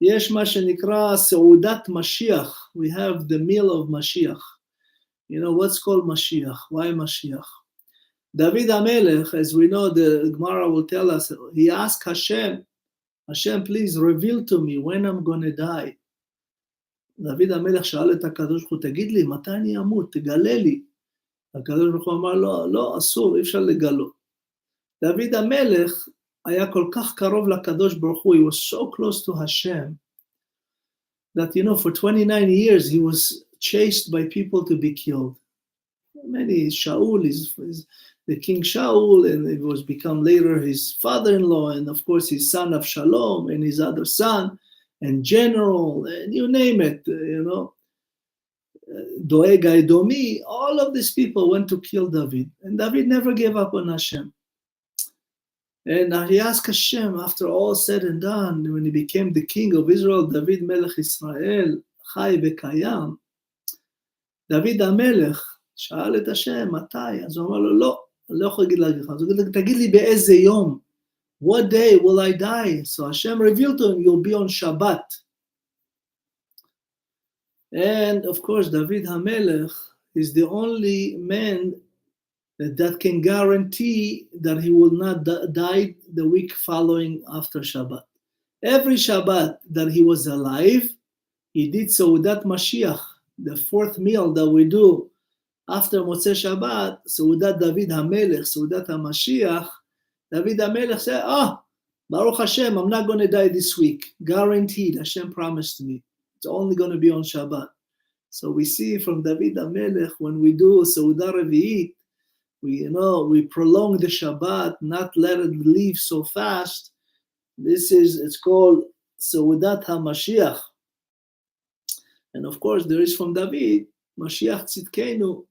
יש מה שנקרא סעודת משיח. We have the meal of Mashiach. What's called Mashiach? Why Mashiach? David HaMelech, as we know, the Gemara will tell us, he asked Hashem, please reveal to me when I'm going to die. דוד המלך שאל את הקדוש ברוך הוא, תגיד לי, מתי אני אמות? תגלה לי. הקדוש ברוך הוא אמר, לא, אסור, אי אפשר לגלות. דוד המלך היה כל כך קרוב לקדוש ברוך הוא, he was so close to Hashem, that, for 29 years, he was chased by people to be killed. Shaul is the king Shaul, and it was become later his father-in-law, and of course his son Avshalom, and his other son, and general, and you name it, Doeg Edomi, all of these people went to kill David, and David never gave up on Hashem. And he asked Hashem, after all said and done, when he became the king of Israel, David Melech Israel, Chai Bekayam, David HaMelech, שאל את השם, מתי? אז הוא אמר לו, לא יכול להגיד לך, אז הוא אומר, תגיד לי באיזה יום, what day will I die? So Hashem revealed to him, you'll be on Shabbat. And of course, David HaMelech is the only man that can guarantee that he will not die the week following after Shabbat. Every Shabbat that he was alive, he did Seudat Mashiach, the fourth meal that we do after Motzei Shabbat, Seudat David HaMelech, Seudat HaMashiach. David HaMelech said, Baruch Hashem, I'm not going to die this week. Guaranteed, Hashem promised me. It's only going to be on Shabbat. So we see from David HaMelech, when we do Seudah Revi'it, we prolong the Shabbat, not let it leave so fast. It's called Seudat HaMashiach. And of course, there is from David, Mashiach Tzidkenu,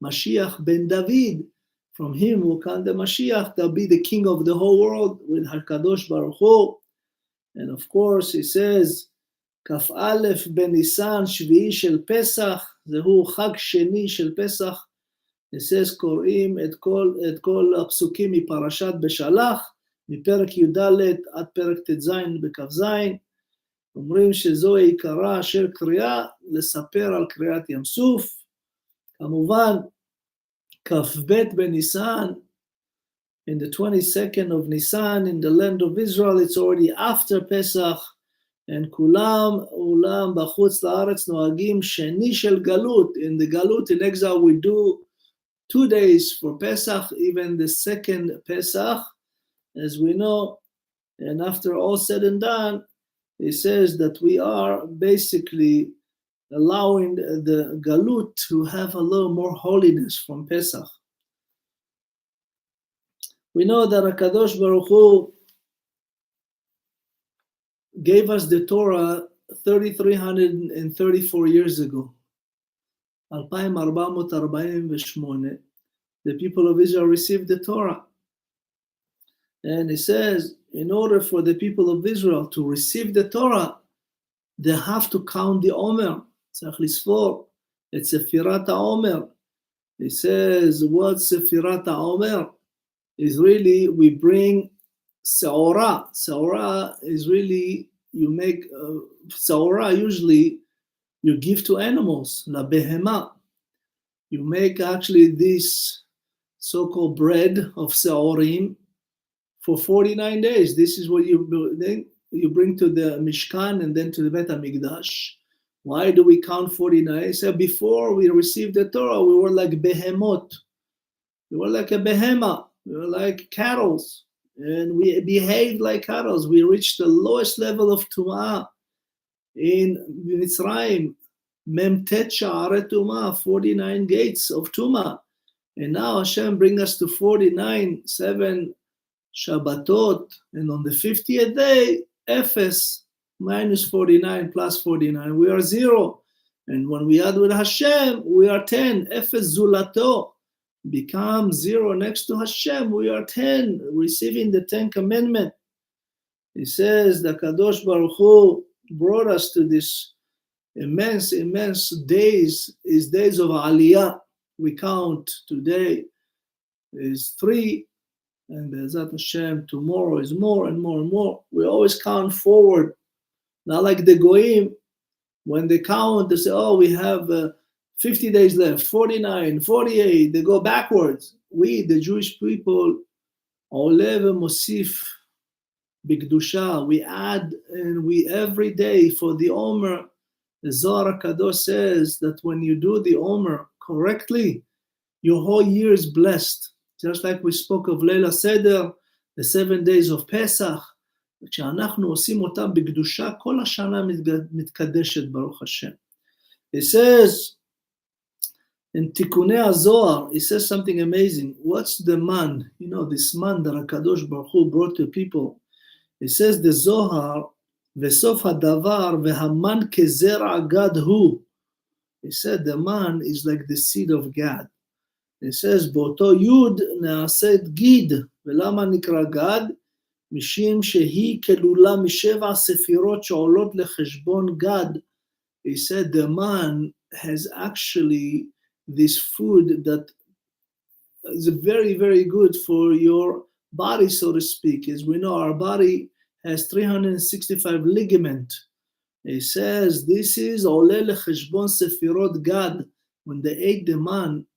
Mashiach ben David. From him will come the Mashiach, that'll be the king of the whole world with HaKadosh Baruch Hu. And of course, he says, Kaf Aleph ben Nisan, שביעי של פסח, זהו חג שני של פסח. He says, קוראים את כל הפסוקים מפרשת בשלח, מפרק י"ד עד פרק ט"ז בכ"ז. אומרים שזו העיקרה של קריאה, לספר על קריעת ים סוף. כמובן, כ"ב בניסן, in the 22nd of Nisan, in the land of Israel, it's already after Pesach, and כולם, אולם בחוץ לארץ נוהגים שני של גלות. In the galut, in exile, we do 2 days for Pesach, even the second Pesach, as we know. And after all said and done, he says that we are basically allowing the galut to have a little more holiness from Pesach. We know that HaKadosh Baruch Hu gave us the Torah 3,334 years ago. 2,448, the people of Israel received the Torah. And it says, in order for the people of Israel to receive the Torah, they have to count the Omer. צריך לספור את ספירת העומר. It says, what ספירת העומר? Is really, we bring seorah. Seorah is really, you make, seorah usually you give to animals, la behema. You make actually this so-called bread of seorim for 49 days. This is what you bring to the Mishkan and then to the Bet HaMikdash. Why do we count 49? He said, before we received the Torah, we were like behemot. We were like a behema. We were like cattle. And we behaved like cattle. We reached the lowest level of tum'ah. In Mitzrayim, Memtet Sha'aret Tumah, 49 gates of Tumah. And now Hashem bring us to 49, 7 Shabbatot, and on the 50th day, Ephes, minus 49 plus 49, we are 0. And when we add with Hashem, we are 10. Ephes Zulato becomes 0 next to Hashem, we are 10, receiving the 10 commandment. He says, the Kadosh Baruch Hu brought us to this immense days, is days of Aliyah. We count today is 3, and Be'ezat Hashem, tomorrow is more and more and more. We always count forward. Not like the Goyim, when they count, they say, oh, we have 50 days left, 49, 48, they go backwards. We, the Jewish people, Oleh v'mosif b'kedusha, we add, and we every day for the Omer, the Zohar Kadosh says that when you do the Omer correctly, your whole year is blessed. Just like we spoke of Leila Seder, the 7 days of Pesach, כשאנחנו עושים אותם בקדושה, כל השנה מתקדשת, ברוך השם. It says, in תיקוני הזוהר, it says something amazing. What's the man? You know, this man that HaKadosh Baruch Hu brought to people. It says, the Zohar, וסוף הדבר, והמן כזרע גד הוא. It said, the man is like the seed of God. It says, באותו יוד נעשית גיד. ולמה נקרא גד? משום שהיא כלולה משבע ספירות שעולות לחשבון גד. He said the man has actually this food that is very, very good for your body, so to speak. As we know, our body has 365 ligament. He says this is עולה לחשבון ספירות גד. When they ate the man,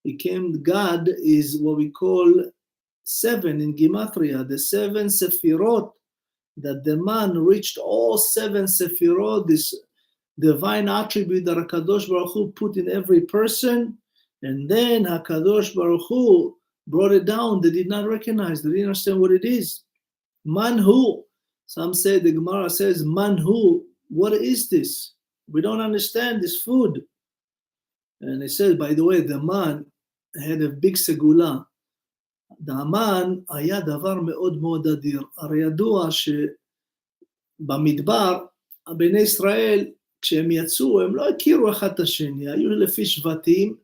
became God is what we call 7 in Gematria, the 7 Sefirot, that the man reached all 7 Sefirot, this divine attribute that HaKadosh Baruch Hu put in every person, and then HaKadosh Baruch Hu brought it down. They did not recognize, they didn't understand what it is. Manhu, some say, the Gemara says, Manhu, what is this? We don't understand this food. And it says, by the way, the man had a big segula. דהמן היה דבר מאוד מאוד אדיר. הרי ידוע שבמדבר, בני ישראל, כשהם יצאו, הם לא הכירו אחד את השני, היו לפי שבטים,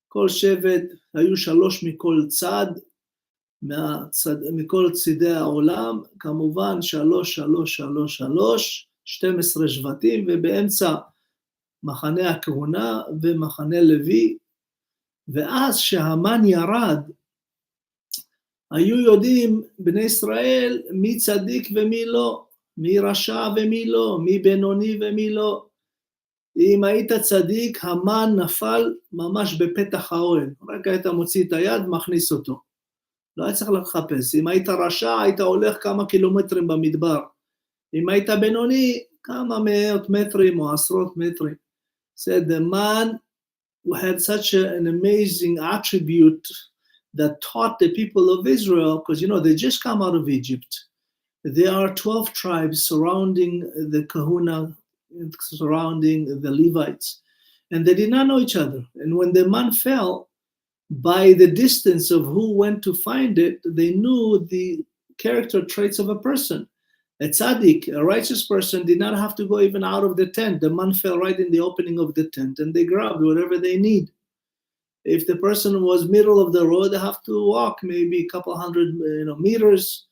כל שבט, היו 3 מכל צד, מכל צידי העולם, כמובן 3, 3, 3, 3, 12 שבטים, ובאמצע מחנה הכהונה ומחנה לוי, ואז שהמן ירד, היו יודעים בני ישראל מי צדיק ומי לא, מי רשע ומי לא, מי בינוני ומי לא. אם היית צדיק, המן נפל ממש בפתח האוהל. רק היית מוציא את היד, מכניס אותו. לא היה צריך לחפש. אם היית רשע, היית הולך כמה קילומטרים במדבר. אם היית בינוני, כמה מאות מטרים או עשרות מטרים. Said the man who had such an amazing attribute that taught the people of Israel, because you know they just come out of Egypt. There are 12 tribes surrounding the kahuna, surrounding the Levites, and they did not know each other. And when the man fell, by the distance of who went to find it, they knew the character traits of a person. A tzaddik, a righteous person, did not have to go even out of the tent. The man fell right in the opening of the tent, and they grabbed whatever they need. If the person was middle of the road, they have to walk maybe a couple hundred meters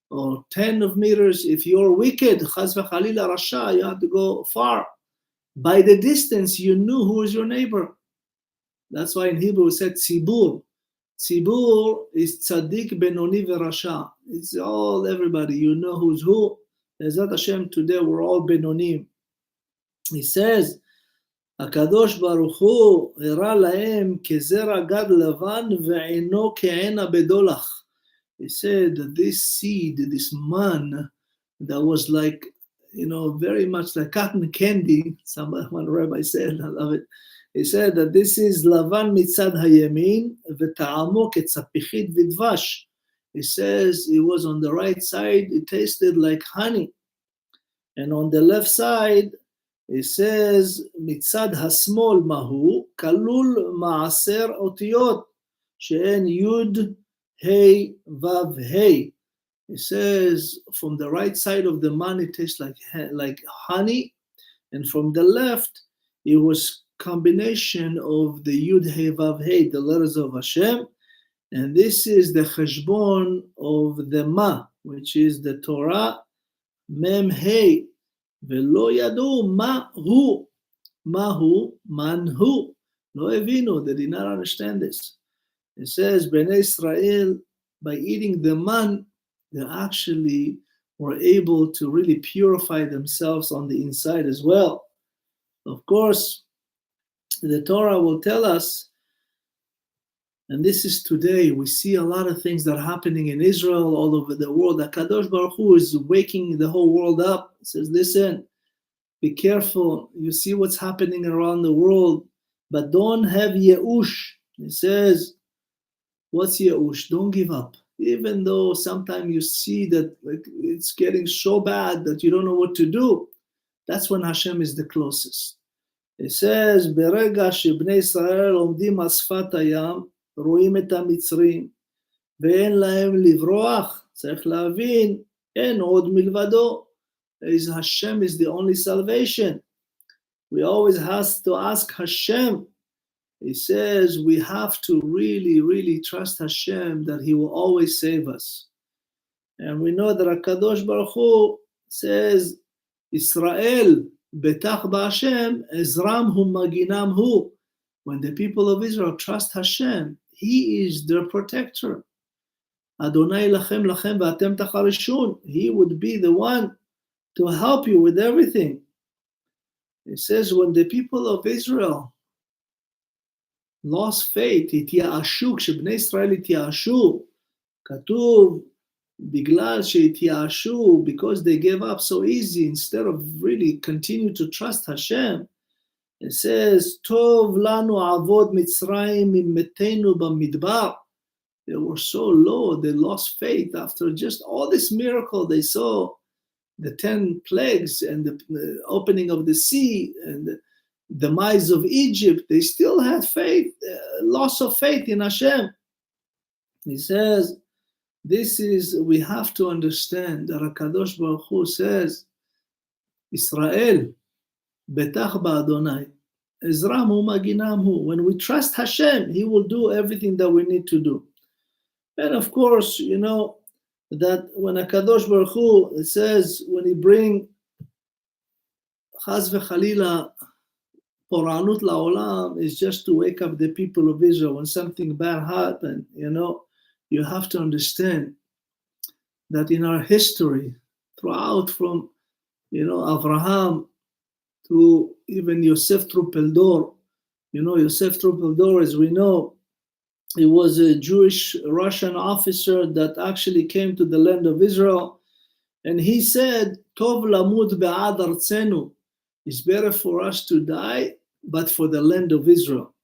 or 10 of meters. If you're wicked, chas v'chalila rasha, you have to go far. By the distance, you knew who was your neighbor. That's why in Hebrew it said tzibur. Tzibur is tzaddik, benoni, v'rasha. It's all everybody. You know who's who. Be'ezat Hashem, today we're all benonim. He says, הקדוש ברוך הוא הראה להם כזרע גד לבן ועינו כעין הבדולח. He said that this seed, this man that was like, very much like cotton candy, one rabbi said, I love it. He said that this is לבן מצד הימין וטעמו כצפיחית ודבש. He says it was on the right side, it tasted like honey. And on the left side, it says, מצד השמאל מהו, כלול מעשר אותיות, שהן י' ה' ו' ה'. It says, from the right side of the man, it tastes like honey, and from the left, it was combination of the Yud Hey Vav Hey, the letters of Hashem, and this is the cheshbon of the Ma, which is the Torah, Mem Hey, Velo Yadu Ma Hu, Man Hu. Lo Evinu, they did not understand this. It says, Bnei Israel, by eating the man, they actually were able to really purify themselves on the inside as well. Of course, the Torah will tell us, and this is today, we see a lot of things that are happening in Israel, all over the world. HaKadosh Baruch Hu is waking the whole world up. It says, listen, be careful. You see what's happening around the world, but don't have Yeush. It says, what's Yeush? Don't give up. Even though sometimes you see that it's getting so bad that you don't know what to do, that's when Hashem is the closest. It says, ברגע שבני ישראל עומדים על שפת הים, רואים את המצרים, ואין להם לברוח, צריך להבין, אין עוד מלבדו. Hashem is the only salvation. We always have to ask Hashem. He says we have to really, really trust Hashem that He will always save us. And we know that HaKadosh Baruch Hu says, Israel, betach ba'Hashem, ezram hu maginam hu. When the people of Israel trust Hashem, He is their protector. Adonai lachem lachem v'atem tacharishun. He would be the one to help you with everything. It says when the people of Israel lost faith, התייאשו, כשבני ישראל התייאשו, כתוב, בגלל שהתייאשו, because they gave up so easy, instead of really continue to trust Hashem, it says, טוב לנו עבוד מצרים ממתנו במדבר. They were so low, they lost faith after just all this miracle they saw, the 10 plagues and the opening of the sea and the demise of Egypt, they still had faith, loss of faith in Hashem. He says, we have to understand that HaKadosh Baruch Hu says, Israel, betach ba'Adonai, ezram hu maginam hu. When we trust Hashem, He will do everything that we need to do. And of course, you know, that when HaKadosh Baruch Hu, it says, when He bring chas v'chalila, Poranut la'olam is just to wake up the people of Israel. When something bad happens, you know, you have to understand that in our history, throughout from, you know, Abraham to even Yosef Trumpeldor, you know, Yosef Trumpeldor, as we know, he was a Jewish Russian officer that actually came to the land of Israel, and he said, Tov lamut be'ad artzenu. It's better for us to die, but for the land of Israel.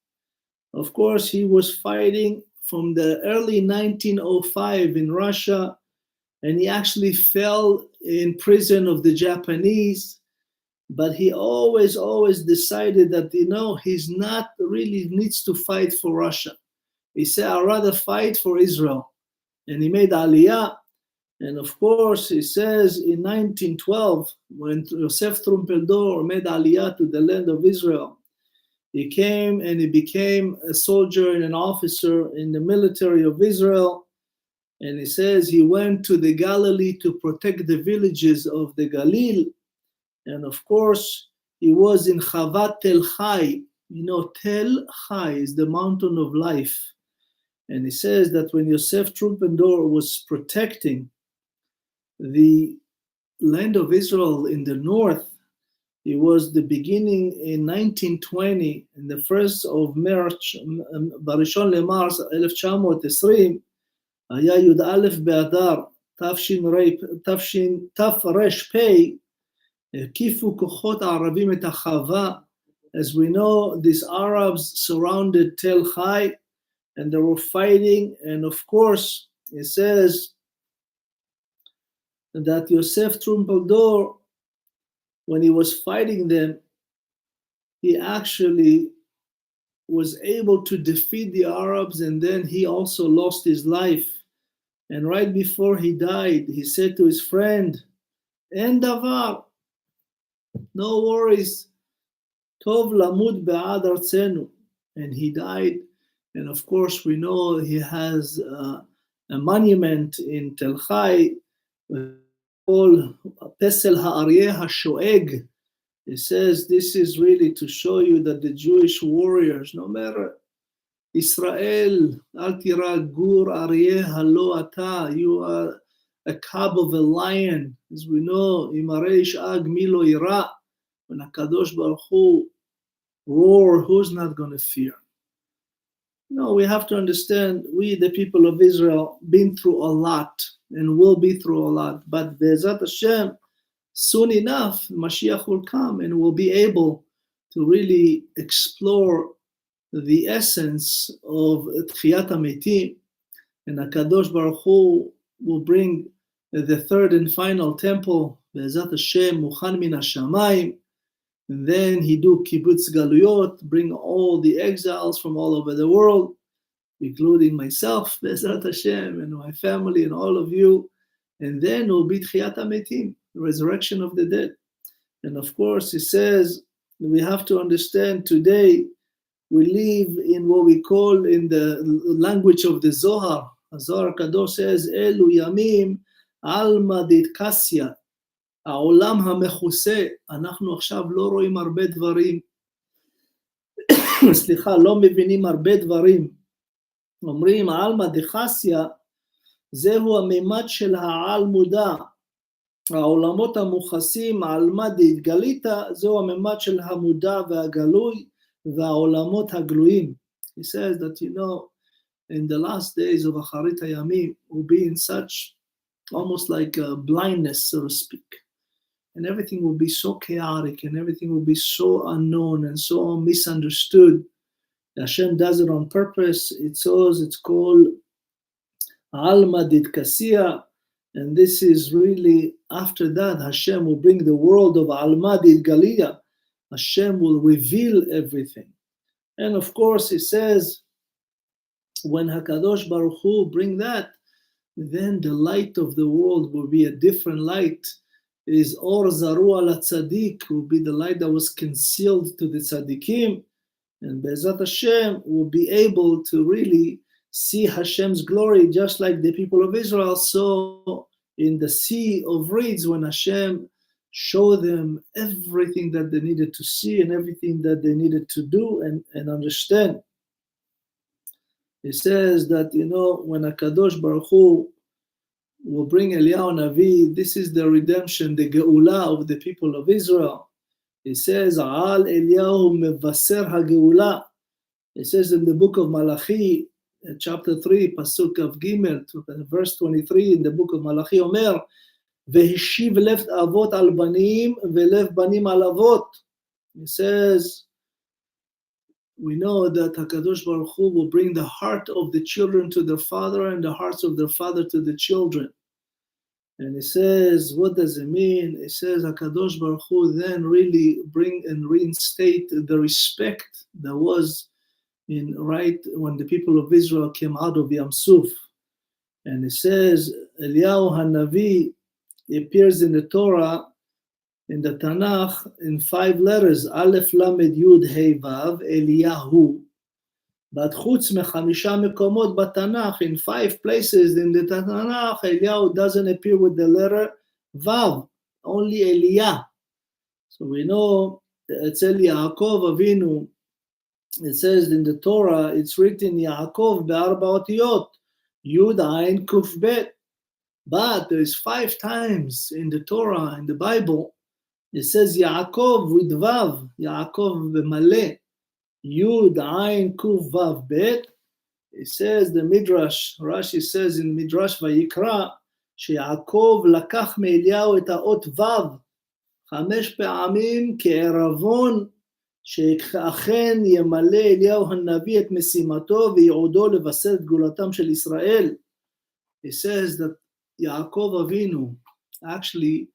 Of course, he was fighting from the early 1905 in Russia, and he actually fell in prison of the Japanese, but he always decided that, you know, he's not really needs to fight for Russia. He said, I'd rather fight for Israel. And he made Aliyah. And of course, he says in 1912, when Yosef Trumpeldor made Aliyah to the land of Israel, he came and he became a soldier and an officer in the military of Israel. And he says he went to the Galilee to protect the villages of the Galil. And of course, he was in Chavat Tel Chai. You know, Tel Chai is the mountain of life. And he says that when Yosef Trumpeldor was protecting the land of Israel in the north, it was the beginning in 1920, in the 1st of March, ב1 למרץ 1920, היה י"א באדר תר"פ, הקיפו כוחות הערבים את החווה. As we know, these Arabs surrounded Tel Chai and they were fighting, and of course, it says that Yosef Trumpeldor, when he was fighting them, he actually was able to defeat the Arabs, and then he also lost his life. And right before he died, he said to his friend, "En davar, no worries, tov lamud be'ad artzenu." And he died. And of course, we know he has a monument in Tel Chai called Pesel Ha'aryeh HaShoeg. It says this is really to show you that the Jewish warriors, no matter Israel, Al tira gur aryeh halo ata, you are a cub of a lion. As we know, Imarei Ish'ag milo ira, when HaKadosh Baruch Hu roar, who's not going to fear? No, we have to understand, we, the people of Israel, been through a lot and will be through a lot. But Be'ezat Hashem, soon enough, Mashiach will come and we'll be able to really explore the essence of Tchiyat HaMetim, and HaKadosh Baruch Hu will bring the third and final temple, Be'ezat Hashem, Muchan min HaShamayim, and then he do Kibbutz Galuyot, bring all the exiles from all over the world, including myself, Be'ezat Hashem, and my family, and all of you, and then will be Tchiyat HaMetim, the resurrection of the dead. And of course, he says, we have to understand today, we live in what we call in the language of the Zohar. Zohar Kadosh says, Elu yamim alma ditkasya, העולם המכוסה. אנחנו עכשיו לא רואים הרבה דברים, סליחה, לא מבינים הרבה דברים. אומרים, העלמא דחסיה, זהו הממד של העל מודע. העולמות המוכסים, העלמא דתגלית, זהו הממד של המודע והגלוי, והעולמות הגלויים. He says that, you know, in the last days of Acharit HaYamim, will be in such, almost like a blindness, so to speak. And everything will be so chaotic, and everything will be so unknown and so misunderstood. Hashem does it on purpose. It's called Alma Ditkasiya, and this is really, after that, Hashem will bring the world of Alma Ditgaliya. Hashem will reveal everything. And of course, he says, when HaKadosh Baruch Hu bring that, then the light of the world will be a different light. Is Or Zaru ala Tzaddik, will be the light that was concealed to the Tzaddikim, and Be'ezat Hashem will be able to really see Hashem's glory, just like the people of Israel saw in the sea of reeds when Hashem showed them everything that they needed to see and everything that they needed to do and understand. He says that, you know, when HaKadosh Baruch Hu will bring Eliyahu Navi, this is the redemption, the Geula of the people of Israel. He says, Al Eliyahu mevaser ha-Geula. It says in the book of Malachi, chapter 3, Pasuk of Gimel, verse 23 in the book of Malachi, Omer, Vehishiv lev avot al banim, velev banim al avot. He says, we know that HaKadosh Baruch Hu will bring the heart of the children to their father and the hearts of their father to the children. And he says, what does it mean? It says HaKadosh Baruch Hu then really bring and reinstate the respect that was in right when the people of Israel came out of YAM SUF. And it says, Eliyahu HaNavi appears in the Torah, in the Tanakh, in 5 letters, Aleph Lamed Yud Hei Vav, Eliyahu. But chutz mechamisha mekomot b'Tanakh, in 5 places in the Tanakh, Eliyahu doesn't appear with the letter Vav, only Eliyah. So we know it's Yaakov Avinu. It says in the Torah, it's written Yaakov be'arba otiyot, Yud Ayin Kuf Bet. But there is 5 times in the Torah, in the Bible, it says Yaakov with Vav, Yaakov b'maleh, Yud Ayin Kuf Vav Bet. It says the Midrash, Rashi says in Midrash Vayikra, שיעקב לקח מאליהו את האות ו' 5 פעמים כערבון, שאכן ימלא אליהו הנביא את משימתו וייעודו לבשר את גאולתם של ישראל. It says that Yaakov Avinu actually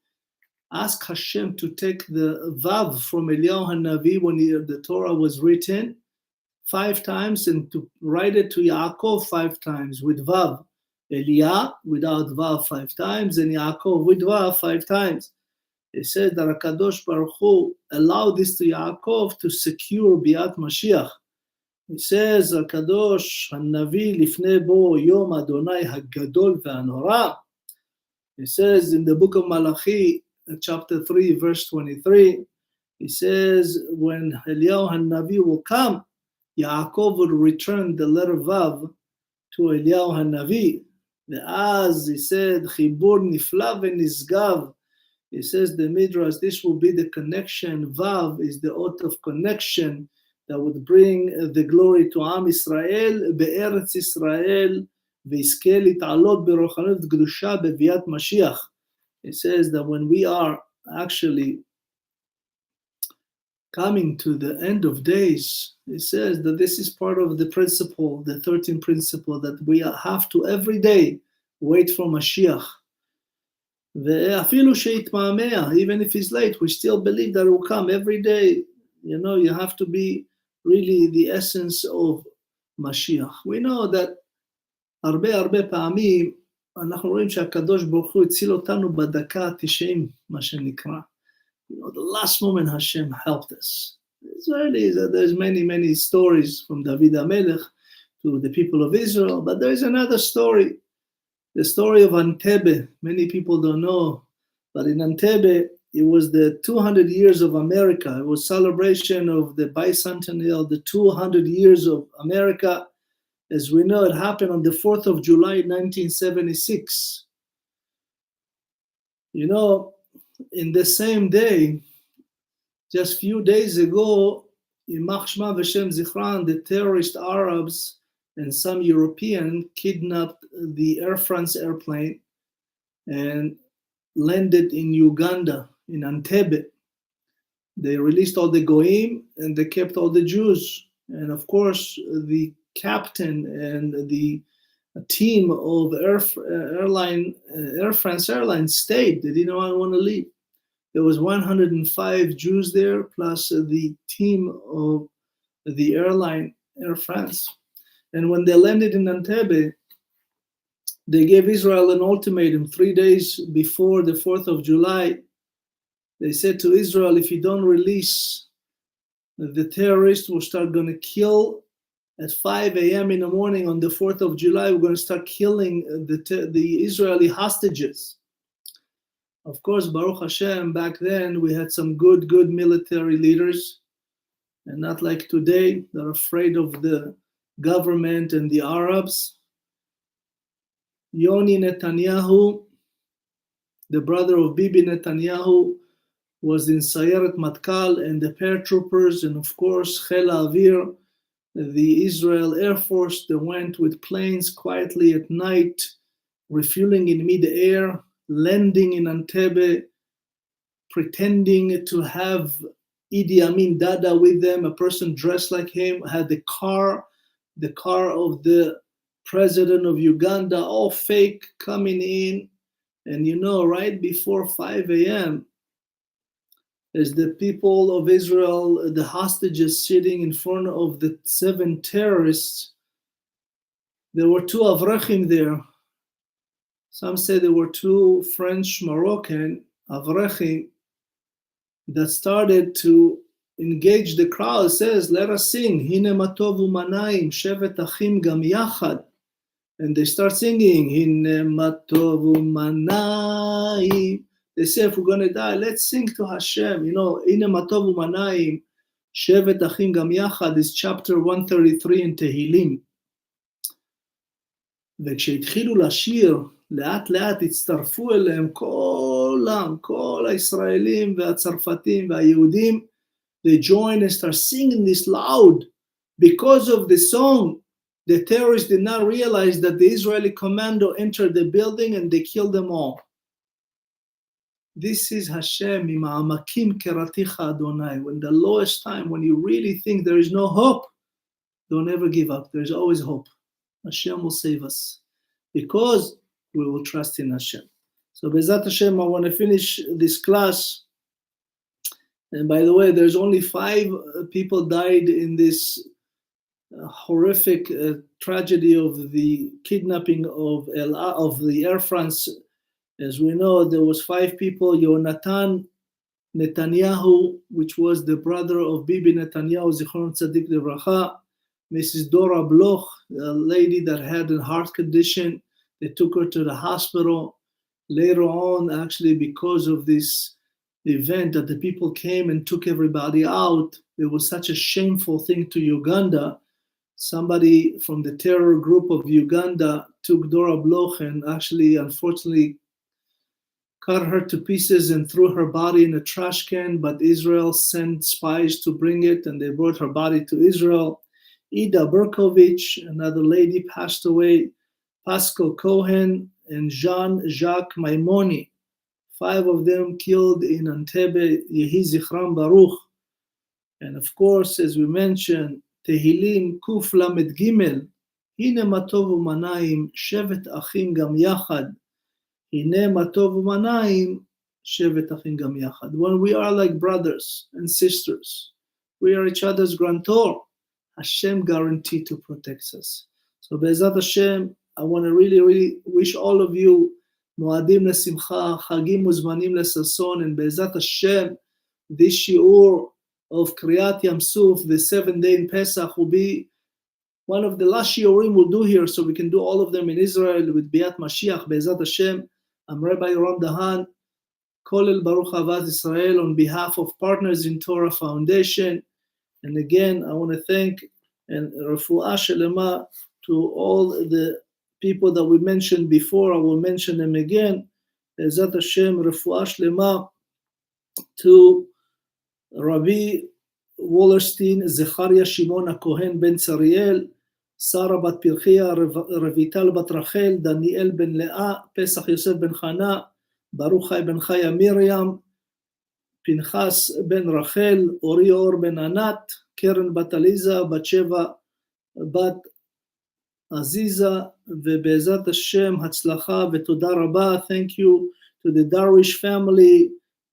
ask Hashem to take the Vav from Eliyahu HaNavi when the Torah was written 5 times and to write it to Yaakov 5 times with Vav. Eliyah without Vav 5 times and Yaakov with Vav 5 times. He said that HaKadosh Baruch Hu allowed this to Yaakov to secure Biat Mashiach. He says, HaKadosh HaNavi Lifnei Bo Yom Adonai HaGadol VeHaNorah. He says in the book of Malachi, chapter 3, verse 23, he says, when Eliyahu HaNavi will come, Yaakov will return the letter Vav to Eliyahu HaNavi. As he said, Chibur Nifla VeNisgav. He says the Midrash, this will be the connection. Vav is the oath of connection that would bring the glory to Am Israel, Be'eretz Israel, Ve'izke lit'alot berochanos kedusha beviat Mashiach. It says that when we are actually coming to the end of days, it says that this is part of the principle, the 13th principle, that we have to every day wait for Mashiach. Even if he's late, we still believe that it will come every day. You know, you have to be really the essence of Mashiach. We know that הרבה פעמים אנחנו רואים שהקדוש ברוך הוא הציל אותנו בדקה ה-90, מה שנקרא. You know, the last moment Hashem helped us. There's many stories from David HaMelech to the people of Israel, but there's another story. The story of Entebbe. Many people don't know, but in Entebbe, it was the 200 years of America. It was celebration of the bicentennial, the 200 years of America. As we know, it happened on the 4th of July, 1976. You know, in the same day, just few days ago, Yimach Shma V'Shem Zichran, the terrorist Arabs and some European kidnapped the Air France airplane and landed in Uganda, in Entebbe. They released all the Goyim and they kept all the Jews. And of course, the captain and the team of Air France Airlines stayed. They didn't want to leave. There was 105 Jews there, plus the team of the airline Air France. And when they landed in Entebbe, they gave Israel an ultimatum 3 days before the 4th of July. They said to Israel, if you don't release the terrorists, we'll start going to kill at 5 a.m. in the morning on the 4th of July. We're going to start killing the Israeli hostages. Of course, Baruch Hashem, back then we had some good military leaders, and not like today, they're afraid of the government and the Arabs. Yoni Netanyahu, the brother of Bibi Netanyahu, was in Sayeret Matkal and the paratroopers, and of course, Chel Avir, the Israel Air Force, they went with planes quietly at night, refueling in mid-air, landing in Entebbe, pretending to have Idi Amin Dada with them, a person dressed like him, had the car of the president of Uganda, all fake, coming in. And you know, right before 5 a.m., as the people of Israel, the hostages sitting in front of the 7 terrorists, there were 2 Avrechim there. Some say there were 2 French Moroccan Avrechim that started to engage the crowd. It says, let us sing, Hine matov umanayim, shevet achim gam yachad. And they start singing, Hine matov umanayim. They say, if we're going to die, let's sing to Hashem. You know, Hine matov umanayim, shevet achim gam yachad is chapter 133 in Tehillim. וכשהתחילו לשיר, לאט לאט הצטרפו אליהם כל הישראלים והצרפתים והיהודים. They join and start singing this loud. Because of the song, the terrorists did not realize that the Israeli commando entered the building and they killed them all. This is Hashem, Mima'amakim keraticha Adonai. When the lowest time, when you really think there is no hope, don't ever give up. There's always hope. Hashem will save us because we will trust in Hashem. So Bezat Hashem, I want to finish this class. And by the way, there's only 5 people died in this horrific tragedy of the kidnapping of the Air France. As we know, there was 5 people. Yonatan Netanyahu, which was the brother of Bibi Netanyahu, Zichron Tzadik Livracha. Mrs. Dora Bloch, a lady that had a heart condition. They took her to the hospital. Later on, actually, because of this event that the people came and took everybody out, it was such a shameful thing to Uganda. Somebody from the terror group of Uganda took Dora Bloch and actually, unfortunately, cut her to pieces and threw her body in a trash can, but Israel sent spies to bring it, and they brought her body to Israel. Ida Berkovich, another lady, passed away. Pascal Cohen and Jean-Jacques Maimoni, 5 of them killed in Entebbe, Yehi Zichram Baruch. And of course, as we mentioned, Tehillim Kuf Lamed Gimel, Hine Matov Umanayim, Shevet Achim Gam Yachad, Hine Matov Umanayim, Shevet Achim Gam Yachad. When we are like brothers and sisters, we are each other's grantor, Hashem guaranteed to protect us. So Be'ezat Hashem, I want to really wish all of you Moadim Lesimcha, Chagim Muzmanim Lesason, and Be'ezat Hashem, this shi'ur of Kriat YAM SUF, the 7th day in Pesach, will be one of the last shi'urim we'll do here, so we can do all of them in Israel with Biat Mashiach, Be'ezat Hashem. I'm Rabbi Yoram Dahan, Kowel Baruch Avat Israel, on behalf of Partners in Torah Foundation. And again, I want to thank and Lrefua Shelema to all the people that we mentioned before. I will mention them again. Be'ezat Hashem, Lrefua Shelema to Rabbi Waalerstein, Zechrya Shimon הכוהן ben צריאל, Sarah bat Pyrchia, רויטל bat Rachel, Daniel ben Leah, Pesach Yosef ben Chana, Baruch ben Chaya Miriam, Pinchas ben Rachel, Orior ben Anat, Karen bat Aliza, bat Sheva bat Aziza, ובעזרת השם הצלחה ותודה רבה. Thank you to the Darwish family,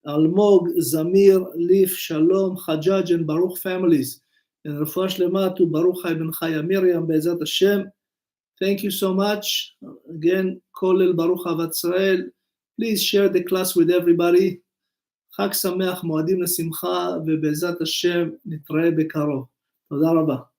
Almog, Zamir, Leaf, Shalom, Hajjaj, and Baruch families. And Refuah Shlema to Baruch ben Chaya Miriam, Be'ezat Hashem. Thank you so much. Again, כולל Baruch Avat Israel. Please share the class with everybody. חג שמח, מועדים לשמחה, ובעזרת השם נתראה בקרוב. תודה רבה.